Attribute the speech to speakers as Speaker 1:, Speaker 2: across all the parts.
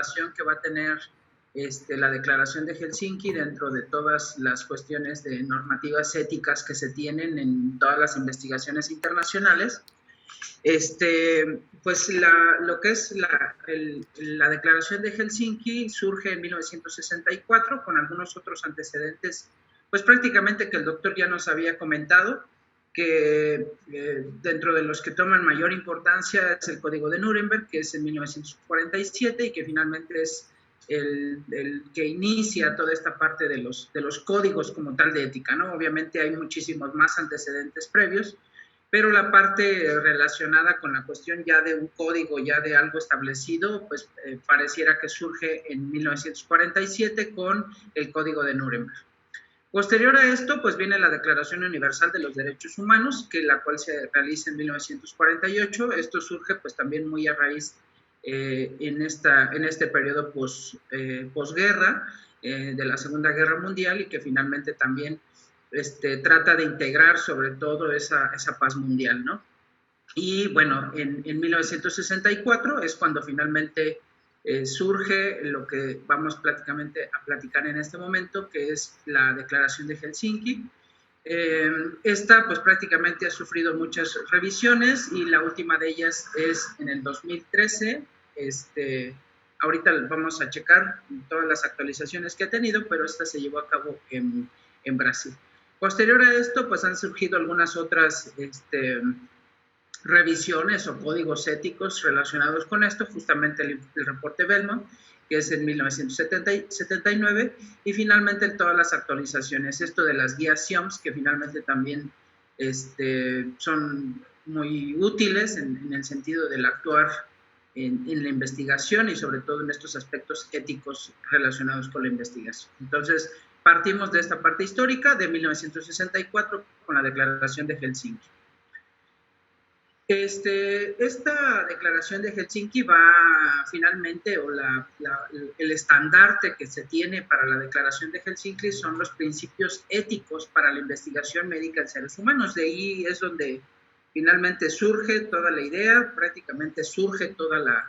Speaker 1: participación que va a tener la Declaración de Helsinki dentro de todas las cuestiones de normativas éticas que se tienen en todas las investigaciones internacionales. Pues lo que es la Declaración de Helsinki surge en 1964 con algunos otros antecedentes, pues prácticamente que el doctor ya nos había comentado, que dentro de los que toman mayor importancia es el Código de Nuremberg, que es en 1947 y que finalmente es el que inicia toda esta parte de los códigos como tal de ética, ¿no? Obviamente hay muchísimos más antecedentes previos, pero la parte relacionada con la cuestión ya de un código, ya de algo establecido, pues pareciera que surge en 1947 con el Código de Nuremberg. Posterior a esto, pues viene la Declaración Universal de los Derechos Humanos, que la cual se realiza en 1948. Esto surge pues también muy a raíz en este periodo posguerra de la Segunda Guerra Mundial y que finalmente también trata de integrar sobre todo esa paz mundial, ¿no? Y bueno, en 1964 es cuando finalmente surge lo que vamos prácticamente a platicar en este momento, que es la Declaración de Helsinki. Esta pues prácticamente ha sufrido muchas revisiones y la última de ellas es en el 2013. Ahorita vamos a checar todas las actualizaciones que ha tenido, pero esta se llevó a cabo en Brasil. Posterior a esto, pues han surgido algunas otras revisiones o códigos éticos relacionados con esto, justamente el reporte Belmont, que es en 1979, y finalmente todas las actualizaciones, esto de las guías SIOMS, que finalmente también son muy útiles en el sentido del actuar en la investigación y sobre todo en estos aspectos éticos relacionados con la investigación. Entonces, partimos de esta parte histórica de 1964 con la Declaración de Helsinki. Esta Declaración de Helsinki va finalmente, o el estandarte que se tiene para la Declaración de Helsinki son los principios éticos para la investigación médica en seres humanos. De ahí es donde finalmente surge toda la idea, prácticamente surge toda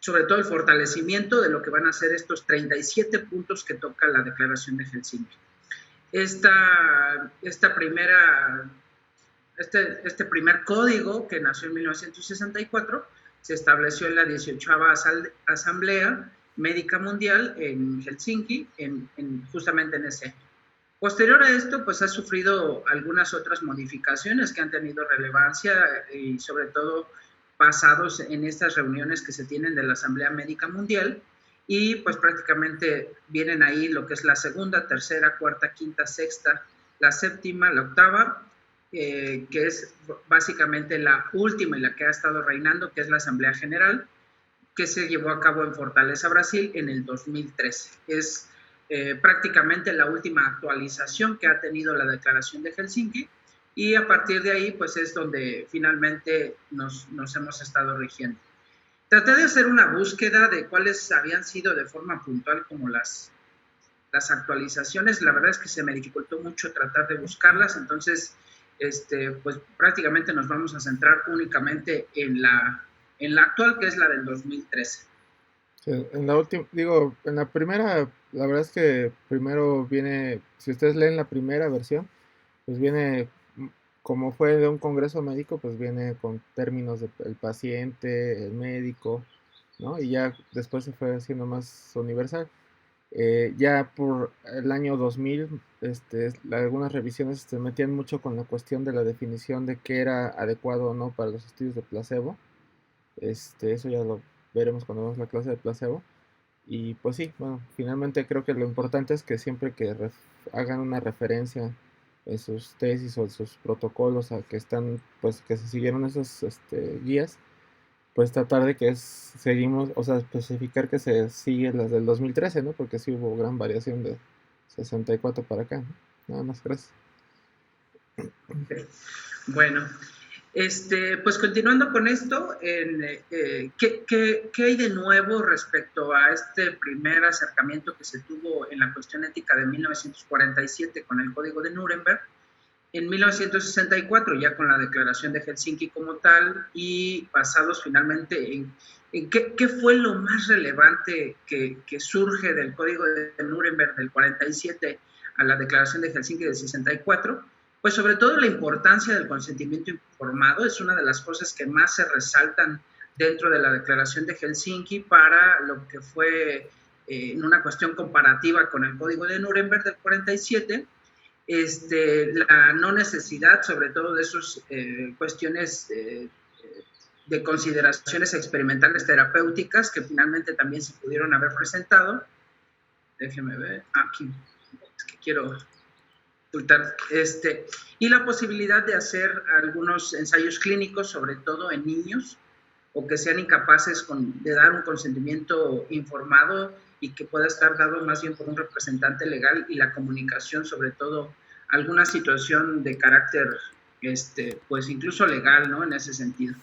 Speaker 1: sobre todo el fortalecimiento de lo que van a ser estos 37 puntos que toca la Declaración de Helsinki. Este primer código, que nació en 1964, se estableció en la 18ª Asamblea Médica Mundial en Helsinki, justamente en ese año. Posterior a esto, pues ha sufrido algunas otras modificaciones que han tenido relevancia y sobre todo basados en estas reuniones que se tienen de la Asamblea Médica Mundial, y pues prácticamente vienen ahí lo que es la segunda, tercera, cuarta, quinta, sexta, la séptima, la octava, que es básicamente la última y la que ha estado reinando, que es la Asamblea General, que se llevó a cabo en Fortaleza, Brasil, en el 2013. Es prácticamente la última actualización que ha tenido la Declaración de Helsinki, y a partir de ahí pues es donde finalmente nos hemos estado rigiendo. Traté de hacer una búsqueda de cuáles habían sido de forma puntual como las actualizaciones. La verdad es que se me dificultó mucho tratar de buscarlas, entonces pues prácticamente nos vamos a centrar únicamente en la actual, que es la del 2013.
Speaker 2: Sí, en la primera, la verdad es que primero viene, si ustedes leen la primera versión, pues viene, como fue de un congreso médico, pues viene con términos del paciente, el médico, ¿no? Y ya después se fue haciendo más universal. Ya por el año 2000, algunas revisiones se metían mucho con la cuestión de la definición de qué era adecuado o no para los estudios de placebo. Eso ya lo veremos cuando vemos la clase de placebo. Y pues sí, bueno, finalmente creo que lo importante es que siempre que hagan una referencia en sus tesis o en sus protocolos a que están, pues que se siguieron esas guías, pues tratar de que seguimos, o sea, especificar que se sigue las del 2013, ¿no? Porque sí hubo gran variación de 64 para acá, ¿no? Nada más, gracias.
Speaker 1: Bueno, pues continuando con esto, ¿qué hay de nuevo respecto a este primer acercamiento que se tuvo en la cuestión ética de 1947 con el Código de Nuremberg? En 1964, ya con la declaración de Helsinki como tal, y basados finalmente en qué fue lo más relevante que surge del Código de Nuremberg del 47 a la declaración de Helsinki del 64, pues sobre todo la importancia del consentimiento informado es una de las cosas que más se resaltan dentro de la declaración de Helsinki para lo que fue en una cuestión comparativa con el Código de Nuremberg del 47. La no necesidad, sobre todo de esas cuestiones de consideraciones experimentales terapéuticas que finalmente también se pudieron haber presentado. Déjeme ver, aquí, es que quiero ocultar, y la posibilidad de hacer algunos ensayos clínicos, sobre todo en niños, o que sean incapaces de dar un consentimiento informado y que pueda estar dado más bien por un representante legal, y la comunicación, sobre todo alguna situación de carácter, pues incluso legal, ¿no? En ese sentido.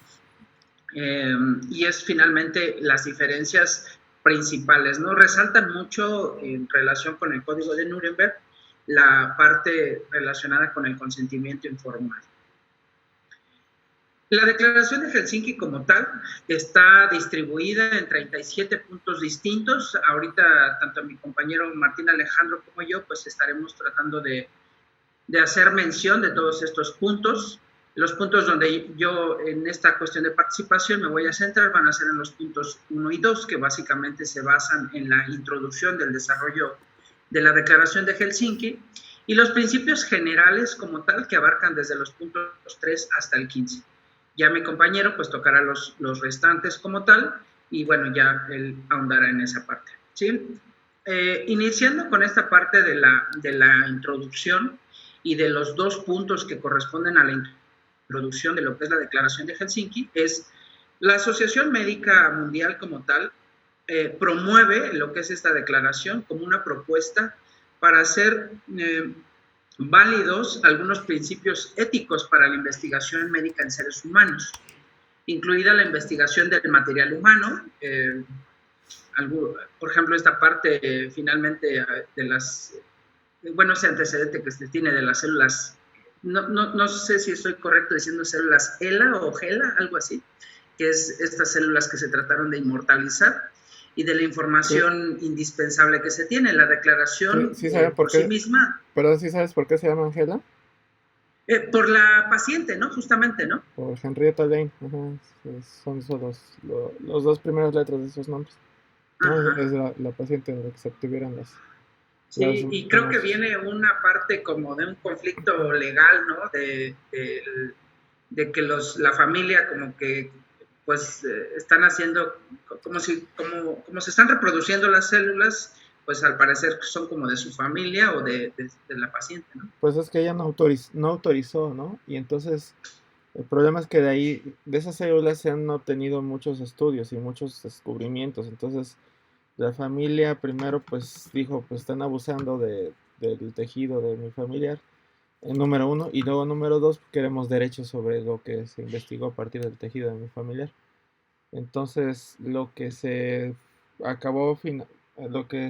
Speaker 1: Y es finalmente las diferencias principales, ¿no? Resaltan mucho en relación con el Código de Nuremberg la parte relacionada con el consentimiento informal. La declaración de Helsinki como tal está distribuida en 37 puntos distintos. Ahorita tanto mi compañero Martín Alejandro como yo pues estaremos tratando de hacer mención de todos estos puntos. Los puntos donde yo en esta cuestión de participación me voy a centrar van a ser en los puntos 1 y 2, que básicamente se basan en la introducción del desarrollo de la declaración de Helsinki y los principios generales como tal que abarcan desde los puntos 3 hasta el 15. Ya mi compañero pues tocará los restantes como tal y bueno, ya él ahondará en esa parte, ¿sí? Iniciando con esta parte de la introducción y de los dos puntos que corresponden a la introducción de lo que es la declaración de Helsinki, es la Asociación Médica Mundial como tal promueve lo que es esta declaración como una propuesta para hacer válidos algunos principios éticos para la investigación médica en seres humanos, incluida la investigación del material humano, por ejemplo, esta parte finalmente de las, bueno, ese antecedente que se tiene de las células, no sé si estoy correcto diciendo células HeLa o GELA, algo así, que es estas células que se trataron de inmortalizar, y de la información indispensable que se tiene. La declaración
Speaker 2: sí
Speaker 1: por sí misma.
Speaker 2: Pero ¿sí sabes por qué se llama Angela?
Speaker 1: Por la paciente, ¿no? Justamente, ¿no?
Speaker 2: Por Henrietta Lane. Ajá. Son esos los dos primeras letras de esos nombres. ¿No? Es la paciente de la que se obtuvieron las...
Speaker 1: Sí, y creo que viene una parte como de un conflicto legal, ¿no? De que la familia como que pues están haciendo como se están reproduciendo las células, pues al parecer son como de su familia o de la paciente, ¿no?
Speaker 2: Pues es que ella no autorizó, ¿no? Y entonces el problema es que de esas células se han obtenido muchos estudios y muchos descubrimientos. Entonces la familia primero pues dijo, pues están abusando del tejido de mi familiar, número uno, y luego número dos, queremos derechos sobre lo que se investigó a partir del tejido de mi familiar. Entonces lo que se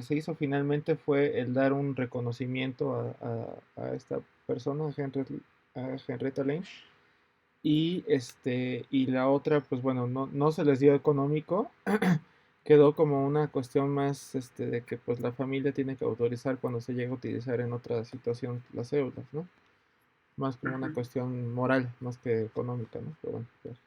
Speaker 2: hizo finalmente fue el dar un reconocimiento a esta persona, a Henrietta Lane, y la otra, pues bueno, no se les dio económico, quedó como una cuestión más de que pues la familia tiene que autorizar cuando se llega a utilizar en otra situación las células, ¿no? Más como una cuestión moral, más que económica, ¿no? Pero bueno, pues,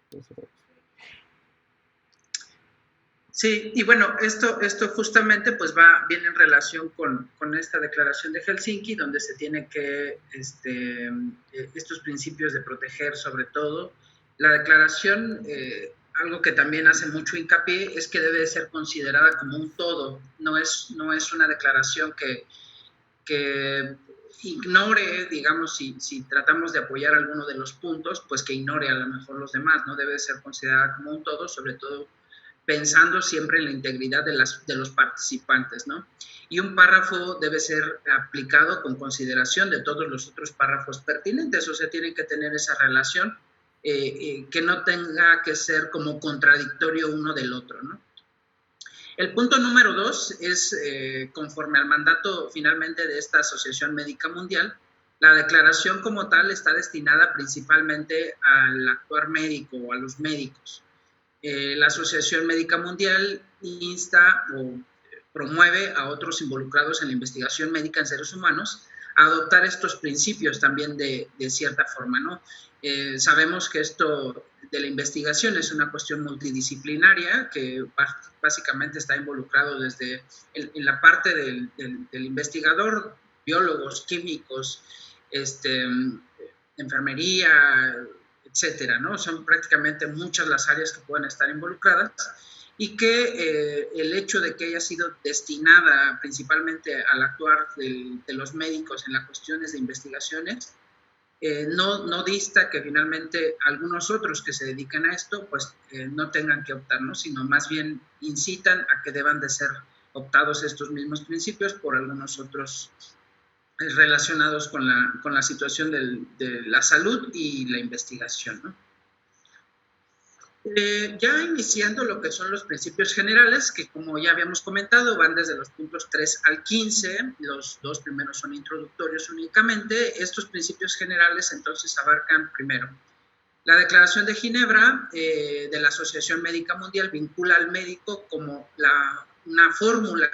Speaker 1: sí, y bueno, esto justamente pues viene en relación con esta declaración de Helsinki, donde se tiene que, estos principios de proteger sobre todo. La declaración, algo que también hace mucho hincapié, es que debe ser considerada como un todo, no es una declaración que ignore, digamos, si tratamos de apoyar alguno de los puntos, pues que ignore a lo mejor los demás, no debe ser considerada como un todo, sobre todo pensando siempre en la integridad de los participantes, ¿no? Y un párrafo debe ser aplicado con consideración de todos los otros párrafos pertinentes, o sea, tiene que tener esa relación que no tenga que ser como contradictorio uno del otro, ¿no? El punto número 2 es, conforme al mandato finalmente de esta Asociación Médica Mundial, La declaración como tal está destinada principalmente al actuar médico o a los médicos. La Asociación Médica Mundial insta o promueve a otros involucrados en la investigación médica en seres humanos a adoptar estos principios también de cierta forma, ¿no? Sabemos que esto de la investigación es una cuestión multidisciplinaria que básicamente está involucrado desde en la parte del investigador, biólogos, químicos, enfermería, etcétera, ¿no? Son prácticamente muchas las áreas que pueden estar involucradas y que el hecho de que haya sido destinada principalmente al actuar de los médicos en las cuestiones de investigaciones, no dista que finalmente algunos otros que se dedican a esto, pues no tengan que optar, ¿no? Sino más bien incitan a que deban de ser optados estos mismos principios por algunos otros relacionados con la situación de la salud y la investigación, ¿no? Ya iniciando lo que son los principios generales, que como ya habíamos comentado, van desde los puntos 3 al 15, los dos primeros son introductorios únicamente. Estos principios generales entonces abarcan primero la Declaración de Ginebra de la Asociación Médica Mundial vincula al médico como una fórmula,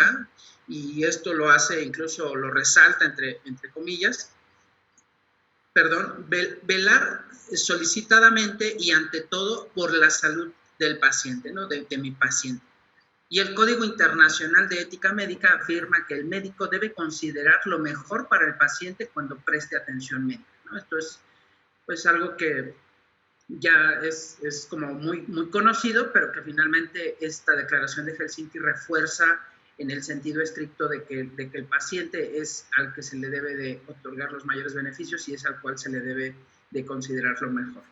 Speaker 1: y esto lo hace, incluso lo resalta entre comillas, velar solicitadamente y ante todo por la salud del paciente, ¿no? de mi paciente. Y el Código Internacional de Ética Médica afirma que el médico debe considerar lo mejor para el paciente cuando preste atención médica, ¿no? Esto es pues algo que ya es como muy conocido, pero que finalmente esta declaración de Helsinki refuerza en el sentido estricto de que el paciente es al que se le debe de otorgar los mayores beneficios y es al cual se le debe de considerar lo mejor.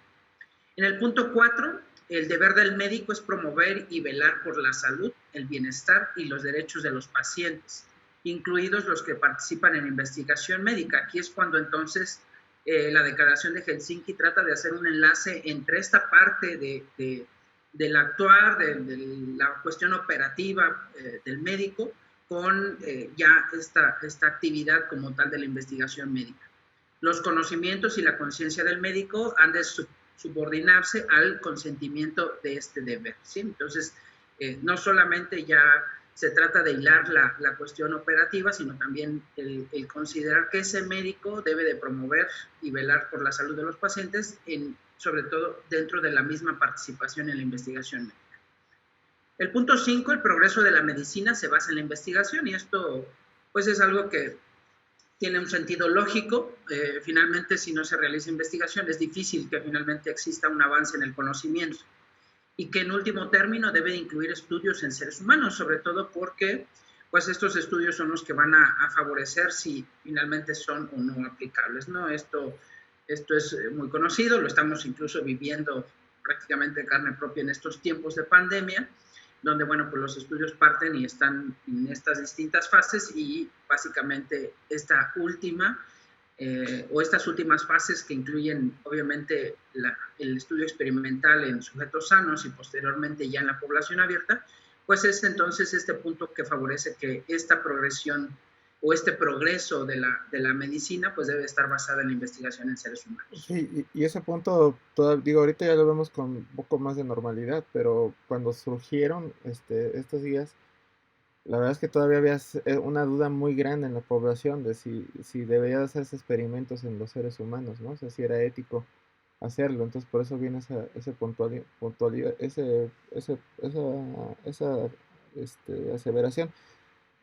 Speaker 1: En el punto 4, el deber del médico es promover y velar por la salud, el bienestar y los derechos de los pacientes, incluidos los que participan en investigación médica. Aquí es cuando entonces la declaración de Helsinki trata de hacer un enlace entre esta parte del actuar, de la cuestión operativa del médico, con ya esta actividad como tal de la investigación médica. Los conocimientos y la conciencia del médico han de subordinarse al consentimiento de este deber, ¿sí? Entonces, no solamente ya se trata de hilar la cuestión operativa, sino también el considerar que ese médico debe de promover y velar por la salud de los pacientes, sobre todo dentro de la misma participación en la investigación médica. El punto 5, el progreso de la medicina se basa en la investigación, y esto pues es algo que tiene un sentido lógico. Finalmente, si no se realiza investigación, es difícil que finalmente exista un avance en el conocimiento, y que en último término debe incluir estudios en seres humanos, sobre todo porque pues estos estudios son los que van a favorecer si finalmente son o no aplicables, ¿no? Esto es muy conocido, lo estamos incluso viviendo prácticamente de carne propia en estos tiempos de pandemia, donde, bueno, pues los estudios parten y están en estas distintas fases, y básicamente esta última o estas últimas fases, que incluyen obviamente el estudio experimental en sujetos sanos y posteriormente ya en la población abierta, pues es entonces este punto que favorece que esta progresión o este progreso de la medicina pues debe estar basada en la investigación en seres humanos.
Speaker 2: Sí, y ese punto, digo, ahorita ya lo vemos con un poco más de normalidad, pero cuando surgieron estos días, la verdad es que todavía había una duda muy grande en la población de si debería hacerse experimentos en los seres humanos, ¿no? O sea, si era ético hacerlo. Entonces, por eso viene esa puntualidad, esa aseveración.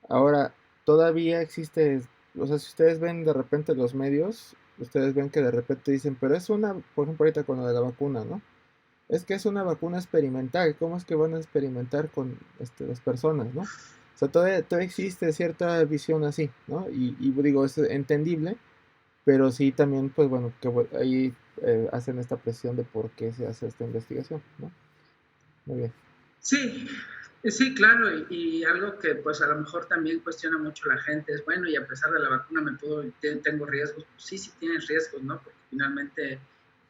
Speaker 2: Ahora, todavía existe, o sea, si ustedes ven de repente los medios, ustedes ven que de repente dicen, pero es una, por ejemplo, ahorita con lo de la vacuna, ¿no? Es que es una vacuna experimental. ¿Cómo es que van a experimentar con las personas, ¿no? O sea, todavía existe cierta visión así, ¿no? Y digo, es entendible, pero sí también, pues bueno, que ahí hacen esta presión de por qué se hace esta investigación, ¿no? Muy bien.
Speaker 1: Sí, sí, claro, y algo que pues a lo mejor también cuestiona mucho la gente es, bueno, y a pesar de la vacuna tengo riesgos. Pues sí, sí tienes riesgos, ¿no? Porque finalmente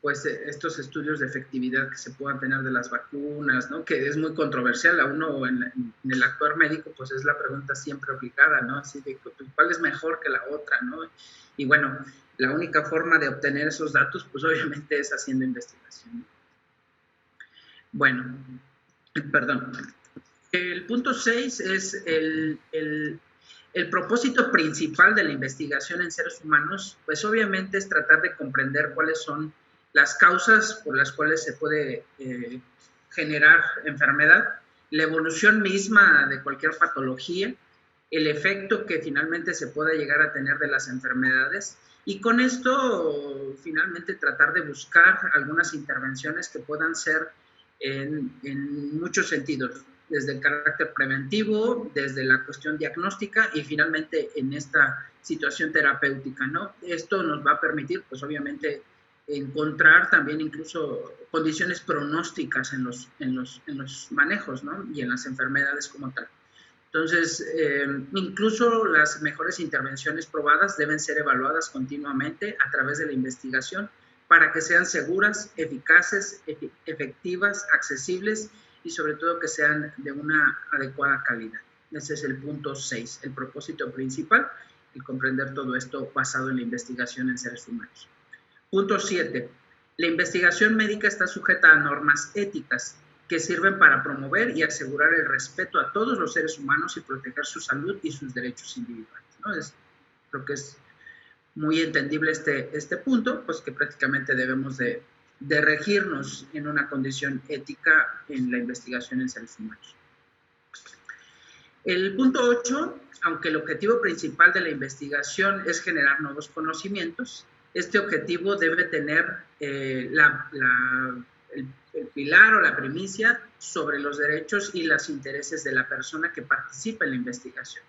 Speaker 1: pues estos estudios de efectividad que se puedan tener de las vacunas, ¿no? Que es muy controversial. A uno en el actuar médico, pues es la pregunta siempre obligada, ¿no? Así de, ¿cuál es mejor que la otra, ¿no? Y bueno, la única forma de obtener esos datos, pues obviamente es haciendo investigación. Bueno, perdón. El punto 6 es el propósito principal de la investigación en seres humanos, pues obviamente es tratar de comprender cuáles son las causas por las cuales se puede generar enfermedad, la evolución misma de cualquier patología, el efecto que finalmente se pueda llegar a tener de las enfermedades, y con esto finalmente tratar de buscar algunas intervenciones que puedan ser en muchos sentidos, desde el carácter preventivo, desde la cuestión diagnóstica y finalmente en esta situación terapéutica, ¿no? Esto nos va a permitir, pues obviamente, encontrar también incluso condiciones pronósticas en los manejos, ¿no? Y en las enfermedades como tal. Entonces, incluso las mejores intervenciones probadas deben ser evaluadas continuamente a través de la investigación para que sean seguras, eficaces, efectivas, accesibles y sobre todo que sean de una adecuada calidad. Ese es el punto 6, el propósito principal, el comprender todo esto basado en la investigación en seres humanos. Punto 7. La investigación médica está sujeta a normas éticas que sirven para promover y asegurar el respeto a todos los seres humanos y proteger su salud y sus derechos individuales, ¿no? Creo que es muy entendible este punto, pues que prácticamente debemos de regirnos en una condición ética en la investigación en seres humanos. El punto 8, aunque el objetivo principal de la investigación es generar nuevos conocimientos, este objetivo debe tener el pilar o la primicia sobre los derechos y los intereses de la persona que participa en la investigación.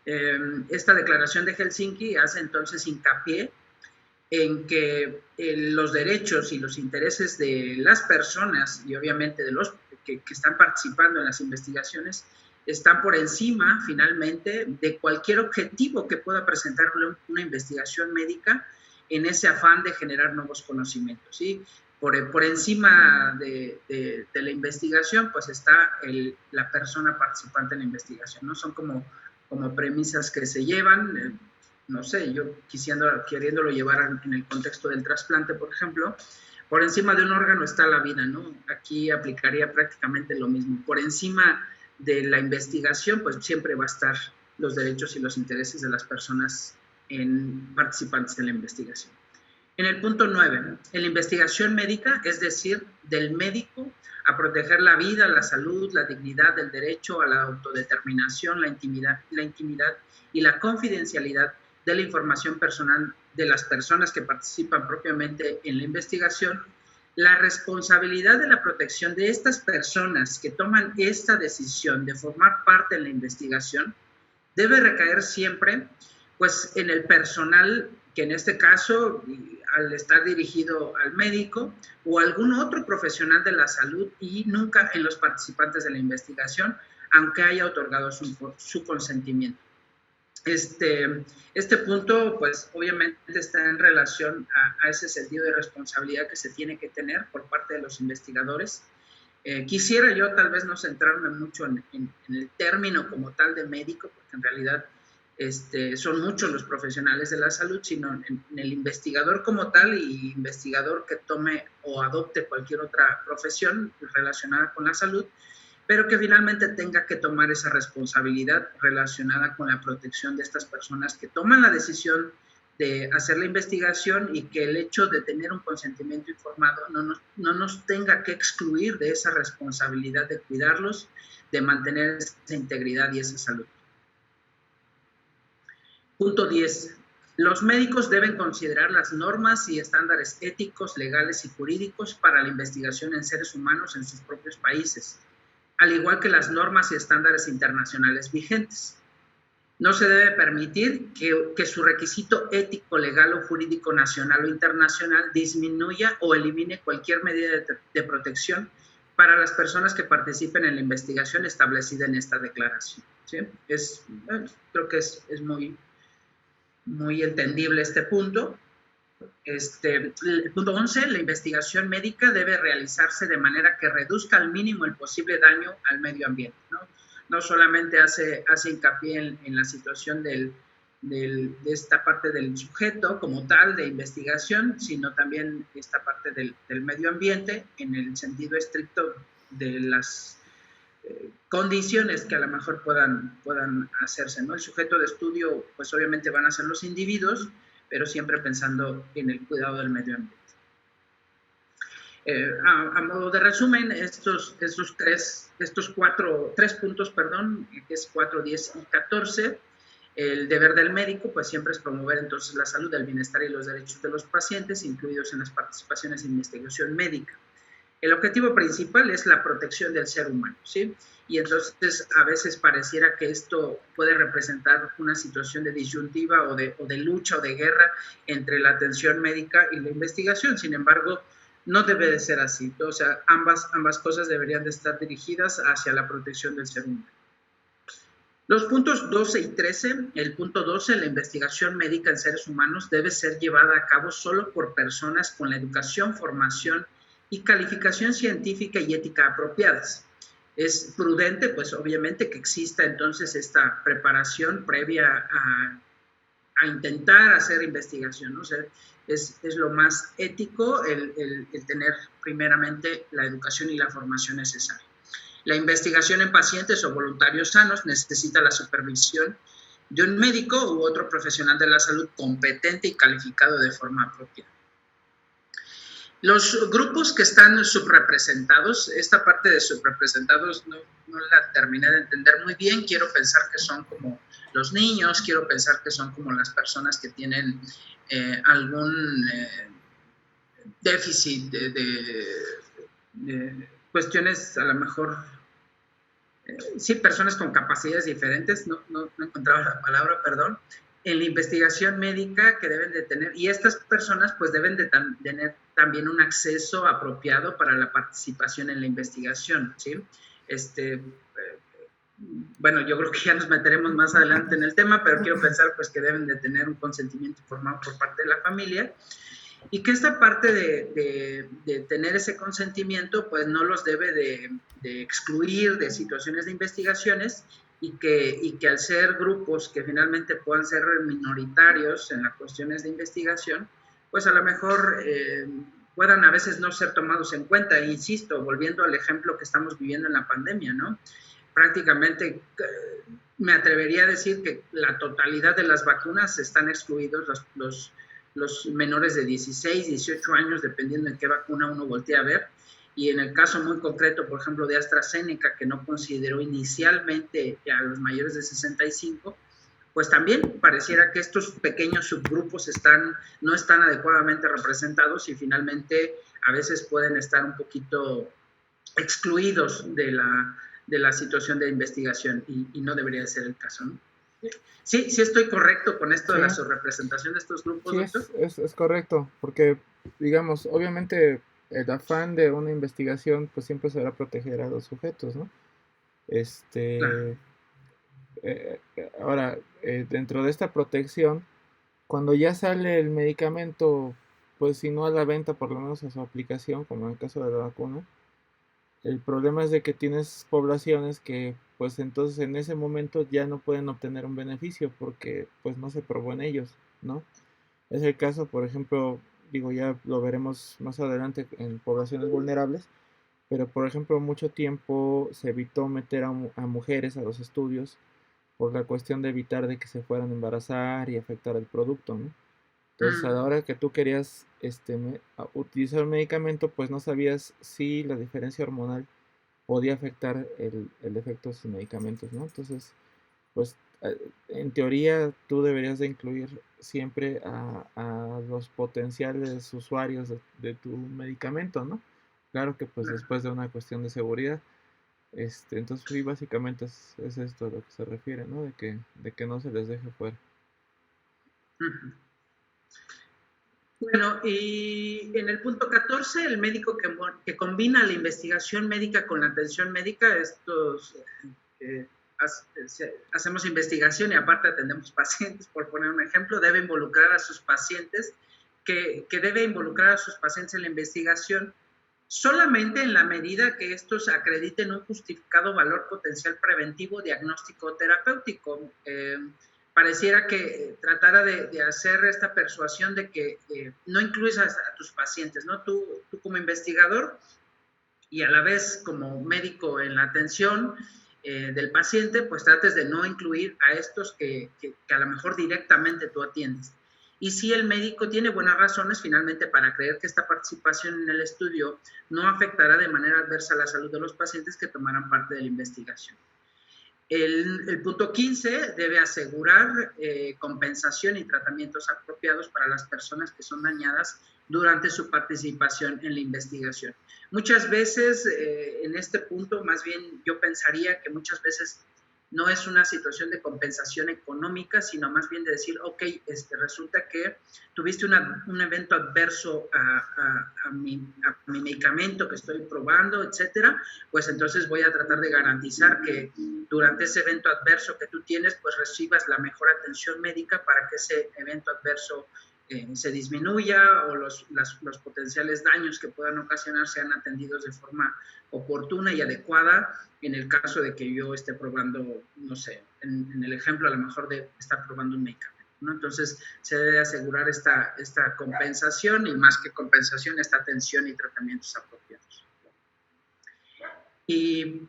Speaker 1: Esta declaración de Helsinki hace entonces hincapié en que los derechos y los intereses de las personas y obviamente de los que están participando en las investigaciones están por encima finalmente de cualquier objetivo que pueda presentar una investigación médica en ese afán de generar nuevos conocimientos, ¿sí? Por encima de la investigación, pues está la persona participante en la investigación, ¿no? Son como premisas que se llevan, no sé, yo queriéndolo llevar en el contexto del trasplante, por ejemplo, por encima de un órgano está la vida, ¿no? Aquí aplicaría prácticamente lo mismo. Por encima de la investigación, pues siempre va a estar los derechos y los intereses de las personas participantes en la investigación. En el punto 9, en la investigación médica, es decir, del médico a proteger la vida, la salud, la dignidad, el derecho a la autodeterminación, la intimidad y la confidencialidad de la información personal de las personas que participan propiamente en la investigación, la responsabilidad de la protección de estas personas que toman esta decisión de formar parte en la investigación debe recaer siempre pues, en el personal que en este caso, al estar dirigido al médico o algún otro profesional de la salud y nunca en los participantes de la investigación, aunque haya otorgado su consentimiento. Este punto, pues obviamente está en relación a ese sentido de responsabilidad que se tiene que tener por parte de los investigadores. Quisiera yo tal vez no centrarme mucho en el término como tal de médico, porque en realidad son muchos los profesionales de la salud, sino en el investigador como tal y investigador que tome o adopte cualquier otra profesión relacionada con la salud, pero que finalmente tenga que tomar esa responsabilidad relacionada con la protección de estas personas que toman la decisión de hacer la investigación y que el hecho de tener un consentimiento informado no nos tenga que excluir de esa responsabilidad de cuidarlos, de mantener esa integridad y esa salud. Punto 10. Los médicos deben considerar las normas y estándares éticos, legales y jurídicos para la investigación en seres humanos en sus propios países, al igual que las normas y estándares internacionales vigentes. No se debe permitir que su requisito ético, legal o jurídico nacional o internacional disminuya o elimine cualquier medida de protección para las personas que participen en la investigación establecida en esta declaración, ¿sí? Creo que es muy entendible este punto. El punto 11, la investigación médica debe realizarse de manera que reduzca al mínimo el posible daño al medio ambiente, ¿no? No solamente hace hincapié en la situación de esta parte del sujeto como tal de investigación, sino también esta parte del medio ambiente en el sentido estricto de las condiciones que a lo mejor puedan hacerse, ¿no? El sujeto de estudio, pues obviamente van a ser los individuos, pero siempre pensando en el cuidado del medio ambiente. A modo de resumen, estos tres puntos, que es 4, 10 y 14, el deber del médico, pues siempre es promover entonces la salud, el bienestar y los derechos de los pacientes, incluidos en las participaciones en investigación médica. El objetivo principal es la protección del ser humano, ¿sí? Y entonces a veces pareciera que esto puede representar una situación de disyuntiva o de lucha o de guerra entre la atención médica y la investigación. Sin embargo, no debe de ser así. O sea, ambas cosas deberían de estar dirigidas hacia la protección del ser humano. Los puntos 12 y 13, el punto 12, la investigación médica en seres humanos debe ser llevada a cabo solo por personas con la educación, formación y calificación científica y ética apropiadas. Es prudente, pues obviamente, que exista entonces esta preparación previa a intentar hacer investigación, ¿no? O sea, es lo más ético el tener primeramente la educación y la formación necesaria. La investigación en pacientes o voluntarios sanos necesita la supervisión de un médico u otro profesional de la salud competente y calificado de forma apropiada. Los grupos que están subrepresentados, esta parte de subrepresentados no la terminé de entender muy bien, quiero pensar que son como los niños, quiero pensar que son como las personas que tienen algún déficit de cuestiones a lo mejor, sí, personas con capacidades diferentes, no encontraba la palabra, perdón, en la investigación médica que deben de tener, y estas personas pues deben de tener también un acceso apropiado para la participación en la investigación, ¿sí? Bueno, yo creo que ya nos meteremos más adelante en el tema, pero quiero pensar pues que deben de tener un consentimiento informado por parte de la familia, y que esta parte de tener ese consentimiento pues no los debe de excluir de situaciones de investigaciones, y que al ser grupos que finalmente puedan ser minoritarios en las cuestiones de investigación, pues a lo mejor puedan a veces no ser tomados en cuenta. E insisto, volviendo al ejemplo que estamos viviendo en la pandemia, ¿no? Prácticamente me atrevería a decir que la totalidad de las vacunas están excluidos los menores de 16, 18 años, dependiendo en qué vacuna uno voltea a ver. Y en el caso muy concreto, por ejemplo, de AstraZeneca, que no consideró inicialmente a los mayores de 65, pues también pareciera que estos pequeños subgrupos no están adecuadamente representados, y finalmente a veces pueden estar un poquito excluidos de la situación de investigación, y no debería ser el caso, ¿no? Sí estoy correcto con esto, sí, de la subrepresentación de estos grupos,
Speaker 2: sí, es correcto, porque, digamos, obviamente el afán de una investigación pues siempre será proteger a los sujetos, ¿no? Claro. Ahora, dentro de esta protección, cuando ya sale el medicamento, pues si no a la venta, por lo menos a su aplicación, como en el caso de la vacuna, el problema es de que tienes poblaciones que pues entonces en ese momento ya no pueden obtener un beneficio porque pues no se probó en ellos, ¿no? Es el caso, por ejemplo, digo, ya lo veremos más adelante en poblaciones vulnerables, pero por ejemplo mucho tiempo se evitó meter a mujeres a los estudios por la cuestión de evitar de que se fueran a embarazar y afectar el producto, ¿no? Entonces, a la hora que tú querías utilizar un medicamento, pues no sabías si la diferencia hormonal podía afectar el efecto de sus medicamentos, ¿no? Entonces, pues en teoría tú deberías de incluir siempre a los potenciales usuarios de tu medicamento, ¿no? Claro que pues después de una cuestión de seguridad. Entonces sí, básicamente es esto a lo que se refiere, ¿no? De que no se les deje fuera.
Speaker 1: Bueno, y en el punto 14, el médico que combina la investigación médica con la atención médica, hacemos investigación y aparte atendemos pacientes, por poner un ejemplo, debe involucrar a sus pacientes que debe involucrar a sus pacientes en la investigación solamente en la medida que estos acrediten un justificado valor potencial preventivo, diagnóstico o terapéutico. Pareciera que tratara de hacer esta persuasión de que no incluyes a tus pacientes, ¿no? Tú como investigador y a la vez como médico en la atención del paciente, pues trates de no incluir a estos que a lo mejor directamente tú atiendes. Y si el médico tiene buenas razones finalmente para creer que esta participación en el estudio no afectará de manera adversa la salud de los pacientes que tomarán parte de la investigación. El punto 15 debe asegurar compensación y tratamientos apropiados para las personas que son dañadas durante su participación en la investigación. Muchas veces en este punto, más bien yo pensaría que muchas veces no es una situación de compensación económica, sino más bien de decir, ok, resulta que tuviste un evento adverso a mi medicamento que estoy probando, etcétera, pues entonces voy a tratar de garantizar que durante ese evento adverso que tú tienes, pues recibas la mejor atención médica para que ese evento adverso se disminuya o los potenciales daños que puedan ocasionar sean atendidos de forma oportuna y adecuada en el caso de que yo esté probando, no sé, en el ejemplo a lo mejor de estar probando un medicamento, ¿no? Entonces se debe asegurar esta compensación y más que compensación, esta atención y tratamientos apropiados. Y,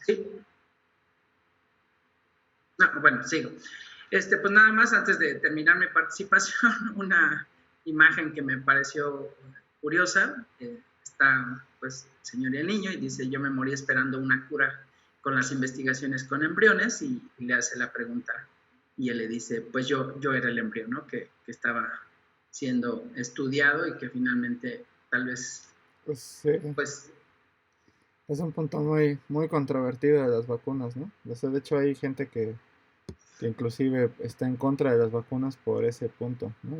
Speaker 1: ¿sí? No, bueno, sigo. Pues nada más, antes de terminar mi participación, una imagen que me pareció curiosa. Está, pues, el señor y el niño, y dice, yo me morí esperando una cura con las investigaciones con embriones, y le hace la pregunta, y él le dice, pues yo era el embrión, ¿no? Que estaba siendo estudiado y que finalmente, tal vez,
Speaker 2: pues, sí.
Speaker 1: Pues
Speaker 2: es un punto muy, muy controvertido de las vacunas, ¿no? O sea, de hecho hay gente que inclusive está en contra de las vacunas por ese punto, ¿no?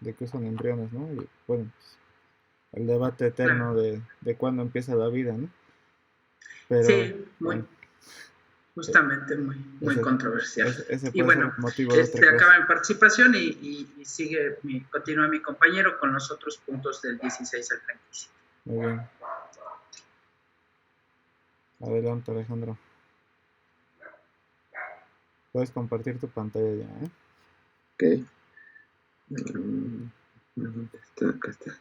Speaker 2: De que usan embriones, ¿no? Y bueno, pues, el debate eterno
Speaker 1: claro.
Speaker 2: de cuándo empieza la vida, ¿no? Pero,
Speaker 1: Sí,
Speaker 2: bueno,
Speaker 1: justamente muy
Speaker 2: ese,
Speaker 1: controversial.
Speaker 2: ese
Speaker 1: Y
Speaker 2: puede ser
Speaker 1: bueno,
Speaker 2: motivo de otra clase.
Speaker 1: acaba mi participación y continúa mi compañero con los otros puntos del 16 al 35.
Speaker 2: Muy bien. Adelante, Alejandro. Puedes compartir tu pantalla ya, ¿eh?
Speaker 3: Ok. Acá está.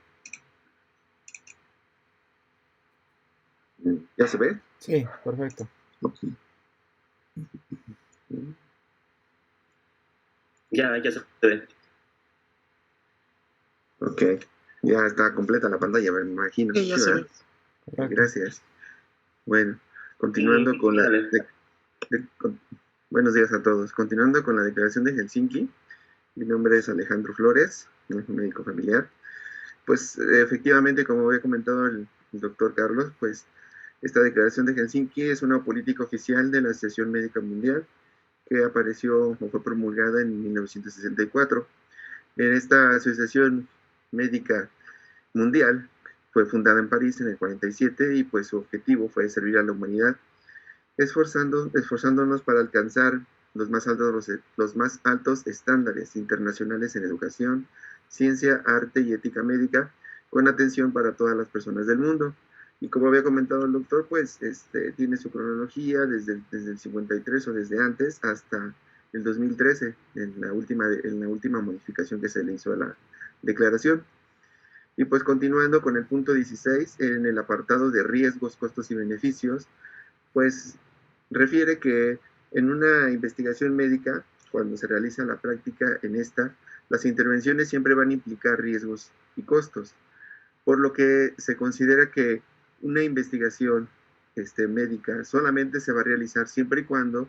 Speaker 3: ¿Ya se ve?
Speaker 2: Sí, perfecto.
Speaker 3: Okay.
Speaker 4: Ya se ve.
Speaker 3: Ok. Ya está completa la pantalla, me imagino.
Speaker 1: Sí, ya se ve.
Speaker 3: Gracias. Bueno, continuando con la... buenos días a todos. Continuando con la declaración de Helsinki. Mi nombre es Alejandro Flores, médico familiar. Pues efectivamente, como había comentado el doctor Carlos, pues esta declaración de Helsinki es una política oficial de la Asociación Médica Mundial que apareció o fue promulgada en 1964. En esta asociación médica mundial fue fundada en París en el 47 y pues su objetivo fue servir a la humanidad, esforzándonos para alcanzar los más altos estándares internacionales en educación, ciencia, arte y ética médica, con atención para todas las personas del mundo. Y como había comentado el doctor, pues tiene su cronología desde el 53 o desde antes hasta el 2013, en la última modificación que se le hizo a la declaración. Y pues continuando con el punto 16, en el apartado de riesgos, costos y beneficios, pues refiere que en una investigación médica, cuando se realiza la práctica en esta, las intervenciones siempre van a implicar riesgos y costos, por lo que se considera que una investigación médica solamente se va a realizar siempre y cuando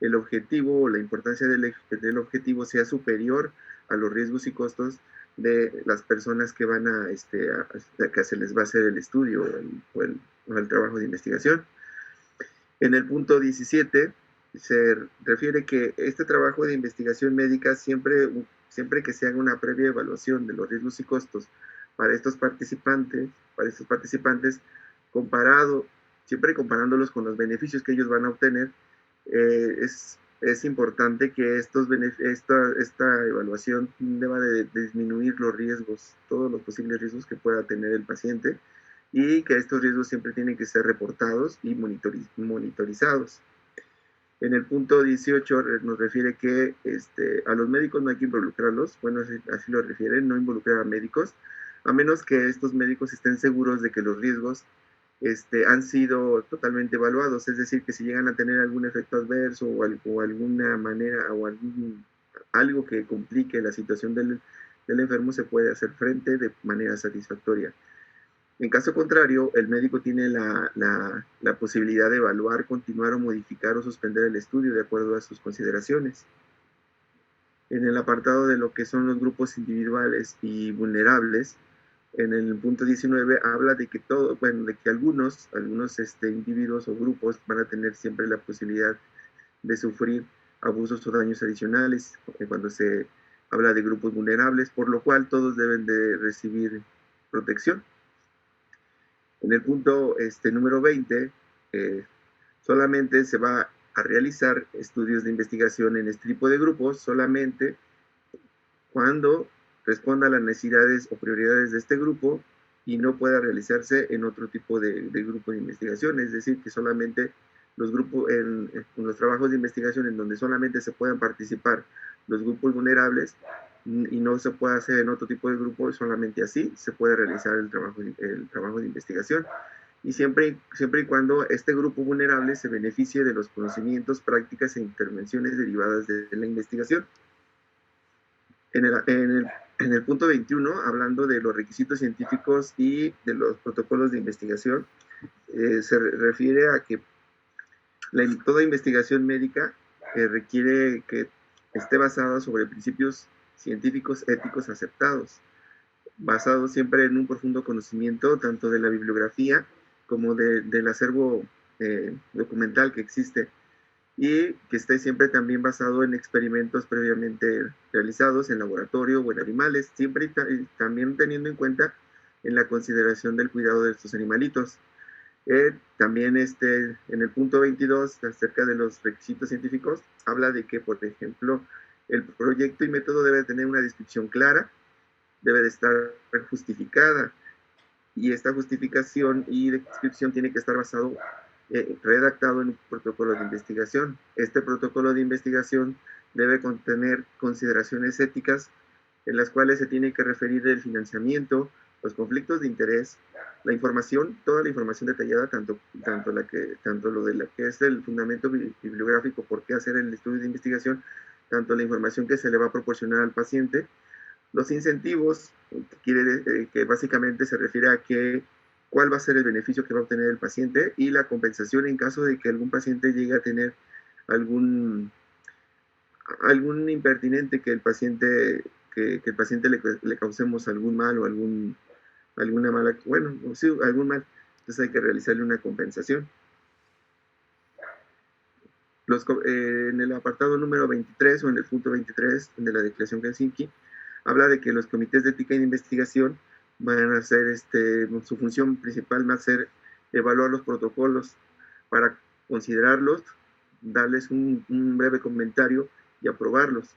Speaker 3: el objetivo o la importancia del objetivo sea superior a los riesgos y costos de las personas que van a que se les va a hacer el estudio o el trabajo de investigación. En el punto 17 se refiere que este trabajo de investigación médica siempre que se haga una previa evaluación de los riesgos y costos para estos participantes, siempre comparándolos con los beneficios que ellos van a obtener, es es importante que esta evaluación deba de disminuir los riesgos, todos los posibles riesgos que pueda tener el paciente, y que estos riesgos siempre tienen que ser reportados y monitorizados. En el punto 18 nos refiere que a los médicos no hay que involucrarlos, bueno, así lo refiere, no involucrar a médicos, a menos que estos médicos estén seguros de que los riesgos han sido totalmente evaluados, es decir, que si llegan a tener algún efecto adverso o alguna manera o algo que complique la situación del enfermo, se puede hacer frente de manera satisfactoria. En caso contrario, el médico tiene la posibilidad de evaluar, continuar o modificar o suspender el estudio de acuerdo a sus consideraciones. En el apartado de lo que son los grupos individuales y vulnerables, en el punto 19 habla de que de que algunos individuos o grupos van a tener siempre la posibilidad de sufrir abusos o daños adicionales cuando se habla de grupos vulnerables, por lo cual todos deben de recibir protección. En el punto número 20, solamente se va a realizar estudios de investigación en este tipo de grupos solamente cuando responda a las necesidades o prioridades de este grupo y no pueda realizarse en otro tipo de grupo de investigación, es decir, que solamente los grupos, en los trabajos de investigación en donde solamente se puedan participar los grupos vulnerables y no se puede hacer en otro tipo de grupo, solamente así se puede realizar el trabajo de investigación. Y siempre y cuando este grupo vulnerable se beneficie de los conocimientos, prácticas e intervenciones derivadas de la investigación. En el punto 21, hablando de los requisitos científicos y de los protocolos de investigación, se refiere a que toda investigación médica requiere que esté basada sobre principios científicos éticos aceptados, basados siempre en un profundo conocimiento tanto de la bibliografía como del acervo documental que existe, y que esté siempre también basado en experimentos previamente realizados en laboratorio o en animales, siempre también teniendo en cuenta en la consideración del cuidado de estos animalitos. También en el punto 22, acerca de los requisitos científicos, habla de que, por ejemplo, el proyecto y método debe tener una descripción clara, debe de estar justificada, y esta justificación y descripción tiene que estar basado redactado en un protocolo de investigación. Este protocolo de investigación debe contener consideraciones éticas en las cuales se tiene que referir el financiamiento, los conflictos de interés, la información, toda la información detallada, tanto lo de la que es el fundamento bibliográfico, por qué hacer el estudio de investigación, tanto la información que se le va a proporcionar al paciente, los incentivos, que básicamente se refiere a cuál va a ser el beneficio que va a obtener el paciente, y la compensación en caso de que algún paciente llegue a tener algún impertinente, que el paciente le causemos algún mal o alguna mala, bueno, sí, algún mal, entonces hay que realizarle una compensación. En el apartado número 23 o en el punto 23 de la Declaración de Helsinki, habla de que los comités de ética y de investigación van a hacer, su función principal va a ser evaluar los protocolos para considerarlos, darles un breve comentario y aprobarlos.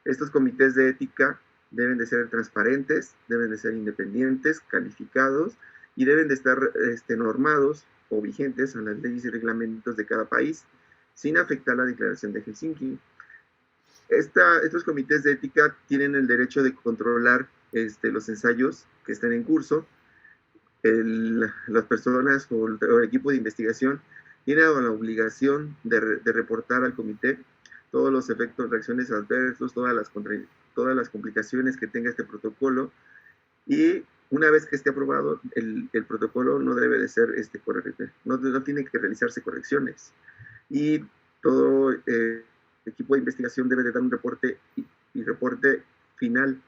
Speaker 3: Estos comités de ética deben de ser transparentes, deben de ser independientes, calificados, y deben de estar normados o vigentes en las leyes y reglamentos de cada país, sin afectar la Declaración de Helsinki. Estos comités de ética tienen el derecho de controlar los ensayos que estén en curso. Las personas o el equipo de investigación tienen la obligación de reportar al comité todos los efectos, reacciones adversas, todas las complicaciones que tenga este protocolo, y una vez que esté aprobado, el protocolo no debe de ser no tiene que realizarse correcciones, y todo equipo de investigación debe de dar un reporte final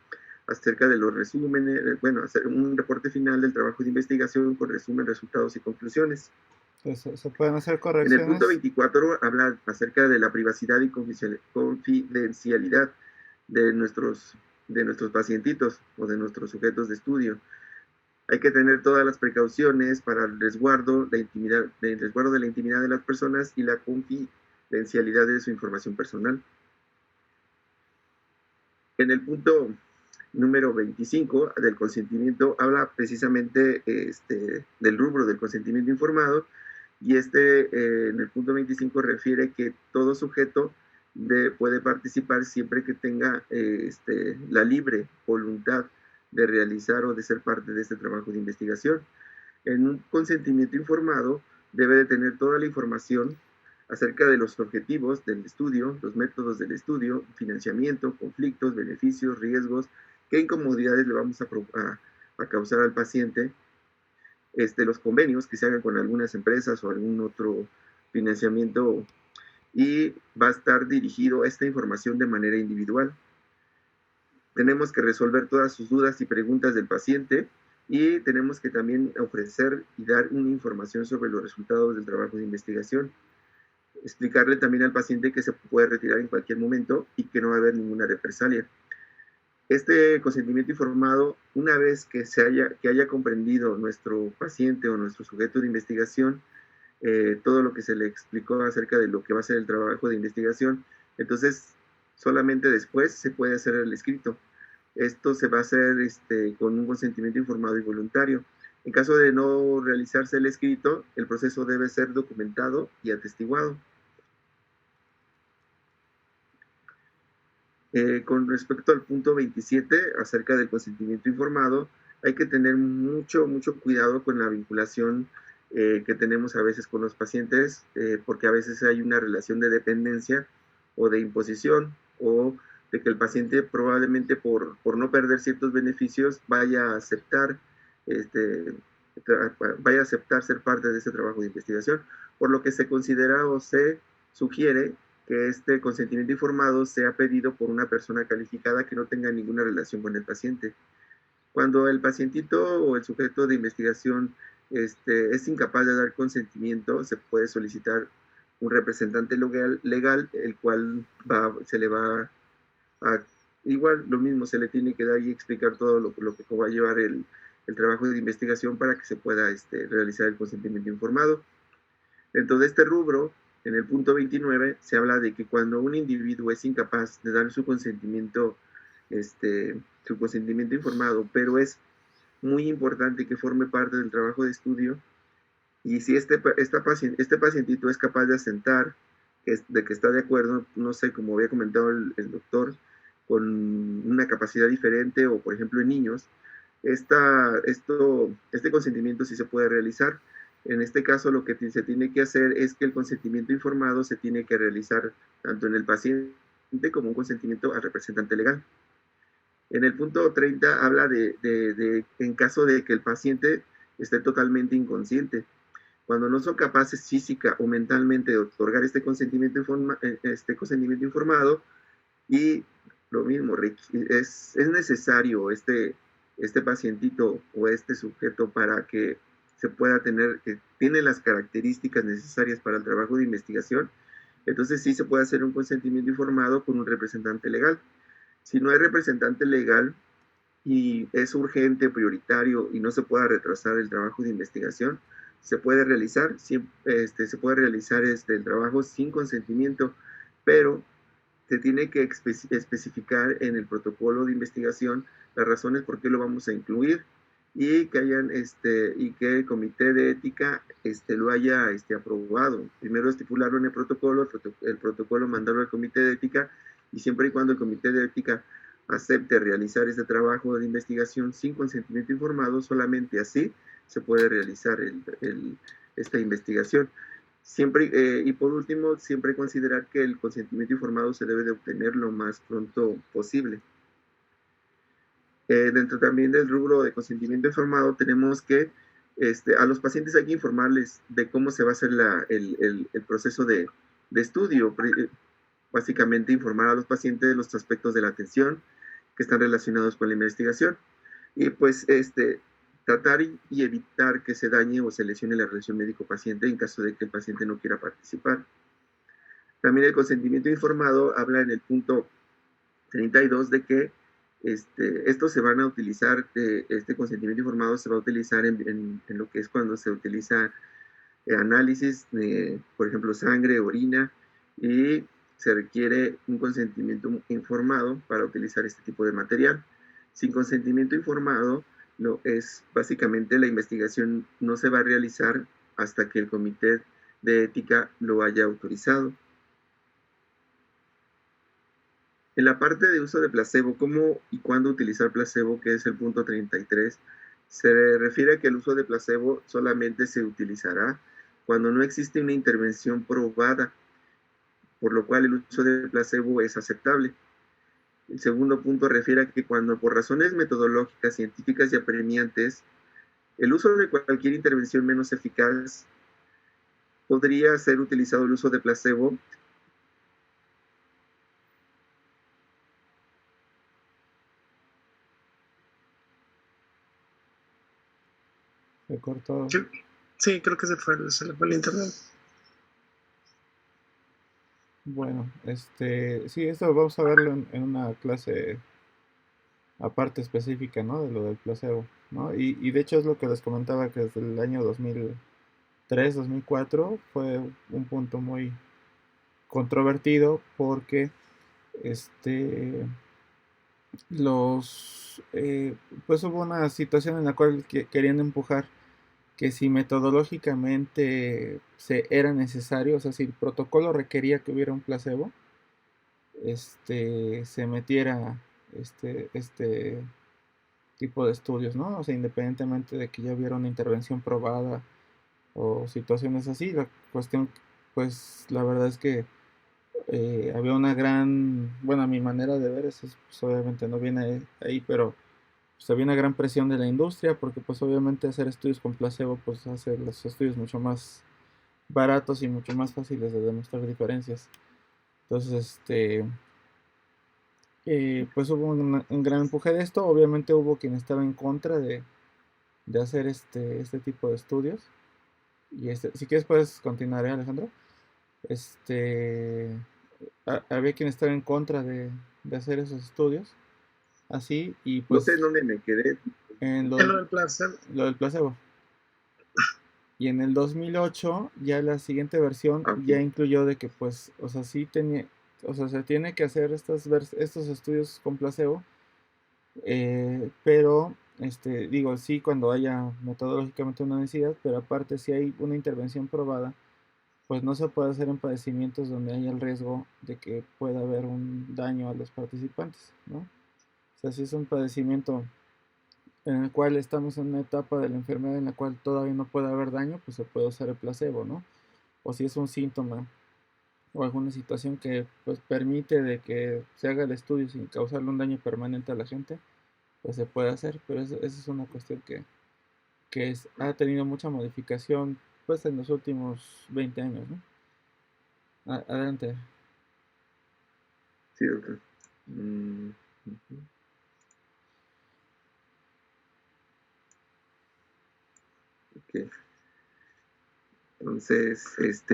Speaker 3: acerca de los resúmenes, hacer un reporte final del trabajo de investigación con resumen, resultados y conclusiones.
Speaker 2: Se pueden hacer correcciones.
Speaker 3: En el punto 24 habla acerca de la privacidad y confidencialidad de nuestros pacientitos o de nuestros sujetos de estudio. Hay que tener todas las precauciones para el resguardo de la intimidad de las personas y la confidencialidad de su información personal. En el punto número 25 del consentimiento habla precisamente del rubro del consentimiento informado, y en el punto 25 refiere que todo sujeto puede participar siempre que tenga la libre voluntad de realizar o de ser parte de este trabajo de investigación. En un consentimiento informado debe de tener toda la información acerca de los objetivos del estudio, los métodos del estudio, financiamiento, conflictos, beneficios, riesgos, qué incomodidades le vamos a causar al paciente, los convenios que se hagan con algunas empresas o algún otro financiamiento, y va a estar dirigido a esta información de manera individual. Tenemos que resolver todas sus dudas y preguntas del paciente, y tenemos que también ofrecer y dar una información sobre los resultados del trabajo de investigación. Explicarle también al paciente que se puede retirar en cualquier momento y que no va a haber ninguna represalia. Este consentimiento informado, una vez que haya comprendido nuestro paciente o nuestro sujeto de investigación todo lo que se le explicó acerca de lo que va a ser el trabajo de investigación, entonces solamente después se puede hacer el escrito. Esto se va a hacer con un consentimiento informado y voluntario. En caso de no realizarse el escrito, el proceso debe ser documentado y atestiguado. Con respecto al punto 27, acerca del consentimiento informado, hay que tener mucho cuidado con la vinculación que tenemos a veces con los pacientes, porque a veces hay una relación de dependencia o de imposición, o de que el paciente probablemente por no perder ciertos beneficios vaya a aceptar ser parte de ese trabajo de investigación, por lo que se considera o se sugiere que este consentimiento informado sea pedido por una persona calificada que no tenga ninguna relación con el paciente. Cuando el pacientito o el sujeto de investigación es incapaz de dar consentimiento, se puede solicitar un representante legal, el cual se le va a, igual lo mismo, se le tiene que dar y explicar todo lo que va a llevar el trabajo de investigación para que se pueda realizar el consentimiento informado. Dentro de este rubro, en el punto 29, se habla de que cuando un individuo es incapaz de dar su consentimiento informado, pero es muy importante que forme parte del trabajo de estudio, y si este pacientito es capaz de asentar de que está de acuerdo, no sé, como había comentado el doctor, con una capacidad diferente, o por ejemplo en niños, este consentimiento sí se puede realizar. En este caso, lo que se tiene que hacer es que el consentimiento informado se tiene que realizar tanto en el paciente como un consentimiento al representante legal. En el punto 30 habla de en caso de que el paciente esté totalmente inconsciente. Cuando no son capaces física o mentalmente de otorgar este consentimiento informado, y lo mismo, es necesario este pacientito o este sujeto para que se pueda que tiene las características necesarias para el trabajo de investigación, entonces sí se puede hacer un consentimiento informado con un representante legal. Si no hay representante legal y es urgente, prioritario y no se pueda retrasar el trabajo de investigación, se puede realizar, el trabajo sin consentimiento, pero se tiene que especificar en el protocolo de investigación las razones por qué lo vamos a incluir, y que el comité de ética lo haya aprobado. Primero estipularlo en el protocolo mandarlo al comité de ética, y siempre y cuando el comité de ética acepte realizar este trabajo de investigación sin consentimiento informado, solamente así se puede realizar esta investigación. Y por último, siempre considerar que el consentimiento informado se debe de obtener lo más pronto posible. Dentro también del rubro de consentimiento informado, tenemos que a los pacientes hay que informarles de cómo se va a hacer el proceso de estudio. Básicamente informar a los pacientes de los aspectos de la atención que están relacionados con la investigación, y pues tratar y evitar que se dañe o se lesione la relación médico-paciente en caso de que el paciente no quiera participar. También el consentimiento informado habla en el punto 32 de que estos se van a utilizar, este consentimiento informado se va a utilizar en lo que es cuando se utiliza análisis, por ejemplo, sangre, orina, y se requiere un consentimiento informado para utilizar este tipo de material. Sin consentimiento informado, básicamente la investigación no se va a realizar hasta que el comité de ética lo haya autorizado. En la parte de uso de placebo, ¿cómo y cuándo utilizar placebo?, que es el punto 33, se refiere a que el uso de placebo solamente se utilizará cuando no existe una intervención probada, por lo cual el uso de placebo es aceptable. El segundo punto refiere a que cuando por razones metodológicas, científicas y apremiantes, el uso de cualquier intervención menos eficaz podría ser utilizado el uso de placebo.
Speaker 2: Se cortó.
Speaker 4: Sí, creo que se le fue el internet.
Speaker 2: Bueno, sí, esto vamos a verlo en una clase aparte específica, ¿no? De lo del placebo, ¿no? Y de hecho es lo que les comentaba, que desde el año 2003, 2004 fue un punto muy controvertido porque pues hubo una situación en la cual querían empujar que si metodológicamente era necesario, o sea, si el protocolo requería que hubiera un placebo, se metiera este tipo de estudios, ¿no? O sea, independientemente de que ya hubiera una intervención probada o situaciones así, la cuestión, pues la verdad es que había una gran, bueno, a mi manera de ver, eso pues, obviamente no viene ahí, pero pues, había una gran presión de la industria, porque pues obviamente hacer estudios con placebo, pues hace los estudios mucho más baratos y mucho más fáciles de demostrar diferencias. Entonces, pues hubo un gran empuje de esto. Obviamente hubo quien estaba en contra de hacer este tipo de estudios. Y si quieres puedes continuar, Alejandro. Había quien estaba en contra de hacer esos estudios. Así, y
Speaker 3: No
Speaker 2: pues
Speaker 3: sé en dónde me quedé.
Speaker 2: en
Speaker 4: En lo del placebo.
Speaker 2: lo del placebo. Y en el 2008 ya la siguiente versión ya
Speaker 3: Okay.
Speaker 2: incluyó de que pues, o sea, sí tenía, o sea, se tiene que hacer estos estudios con placebo, pero, digo, sí cuando haya metodológicamente una necesidad, pero aparte si hay una intervención probada, pues no se puede hacer en padecimientos donde haya el riesgo de que pueda haber un daño a los participantes, ¿no? O sea, si es un padecimiento en el cual estamos en una etapa de la enfermedad en la cual todavía no puede haber daño, pues se puede usar el placebo, ¿no? O si es un síntoma o alguna situación que pues permite de que se haga el estudio sin causarle un daño permanente a la gente, pues se puede hacer, pero esa es una cuestión que ha tenido mucha modificación pues en los últimos 20 años, ¿no? Adelante.
Speaker 3: Sí, doctor. Uh-huh. Okay. Entonces,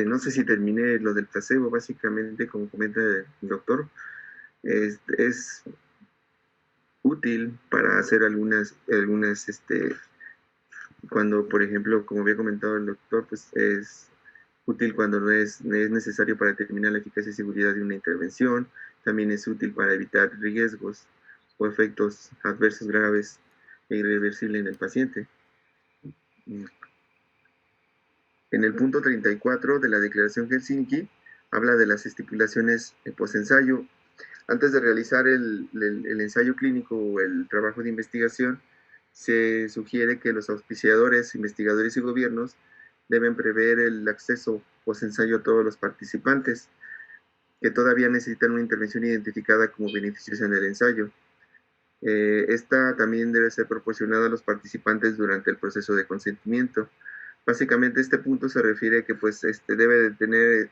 Speaker 3: no sé si terminé lo del placebo. Básicamente, como comenta el doctor, es útil para hacer algunas, cuando, por ejemplo, como había comentado el doctor, pues es útil cuando no es necesario para determinar la eficacia y seguridad de una intervención. También es útil para evitar riesgos o efectos adversos graves e irreversibles en el paciente. En el punto 34 de la Declaración Helsinki habla de las estipulaciones postensayo. Antes de realizar el ensayo clínico o el trabajo de investigación, se sugiere que los auspiciadores, investigadores y gobiernos deben prever el acceso postensayo a todos los participantes que todavía necesitan una intervención identificada como beneficiosa en el ensayo. Esta también debe ser proporcionada a los participantes durante el proceso de consentimiento. Básicamente este punto se refiere a que pues debe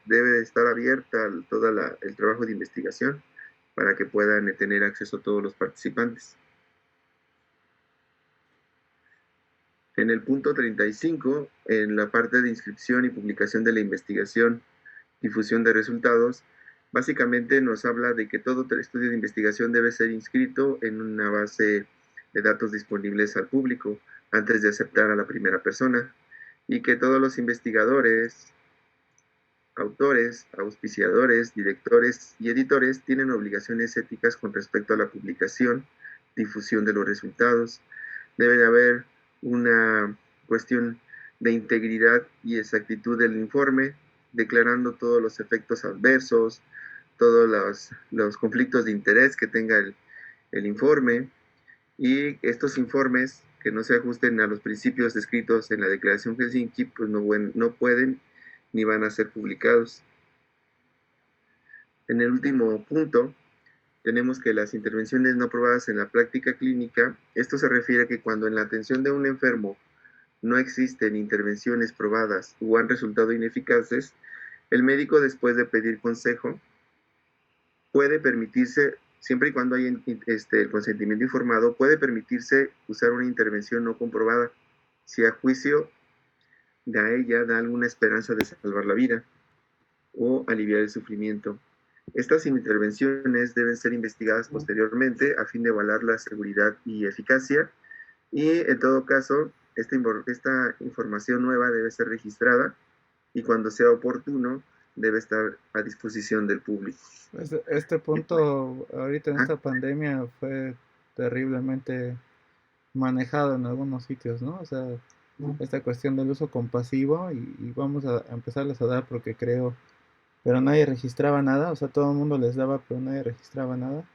Speaker 3: de estar abierta todo el trabajo de investigación para que puedan tener acceso a todos los participantes. En el punto 35, en la parte de inscripción y publicación de la investigación, difusión de resultados, básicamente nos habla de que todo estudio de investigación debe ser inscrito en una base de datos disponibles al público antes de aceptar a la primera persona, y que todos los investigadores autores, auspiciadores, directores y editores tienen obligaciones éticas con respecto a la publicación, difusión de los resultados. Debe de haber una cuestión de integridad y exactitud del informe, declarando todos los efectos adversos, todos los conflictos de interés que tenga el informe, y estos informes que no se ajusten a los principios descritos en la Declaración Helsinki, pues no pueden ni van a ser publicados. En el último punto, tenemos que las intervenciones no probadas en la práctica clínica, esto se refiere a que cuando en la atención de un enfermo no existen intervenciones probadas o han resultado ineficaces, el médico, después de pedir consejo, puede permitirse, siempre y cuando haya el consentimiento informado, puede permitirse usar una intervención no comprobada si a juicio de ella da alguna esperanza de salvar la vida o aliviar el sufrimiento. Estas intervenciones deben ser investigadas posteriormente a fin de evaluar la seguridad y eficacia, y en todo caso esta información nueva debe ser registrada y cuando sea oportuno debe estar a disposición del público.
Speaker 2: Este punto ahorita en esta pandemia fue terriblemente manejado en algunos sitios, ¿no? O sea, esta cuestión del uso compasivo y vamos a empezarles a dar porque creo, pero nadie registraba nada, o sea, todo el mundo les daba, pero nadie registraba nada.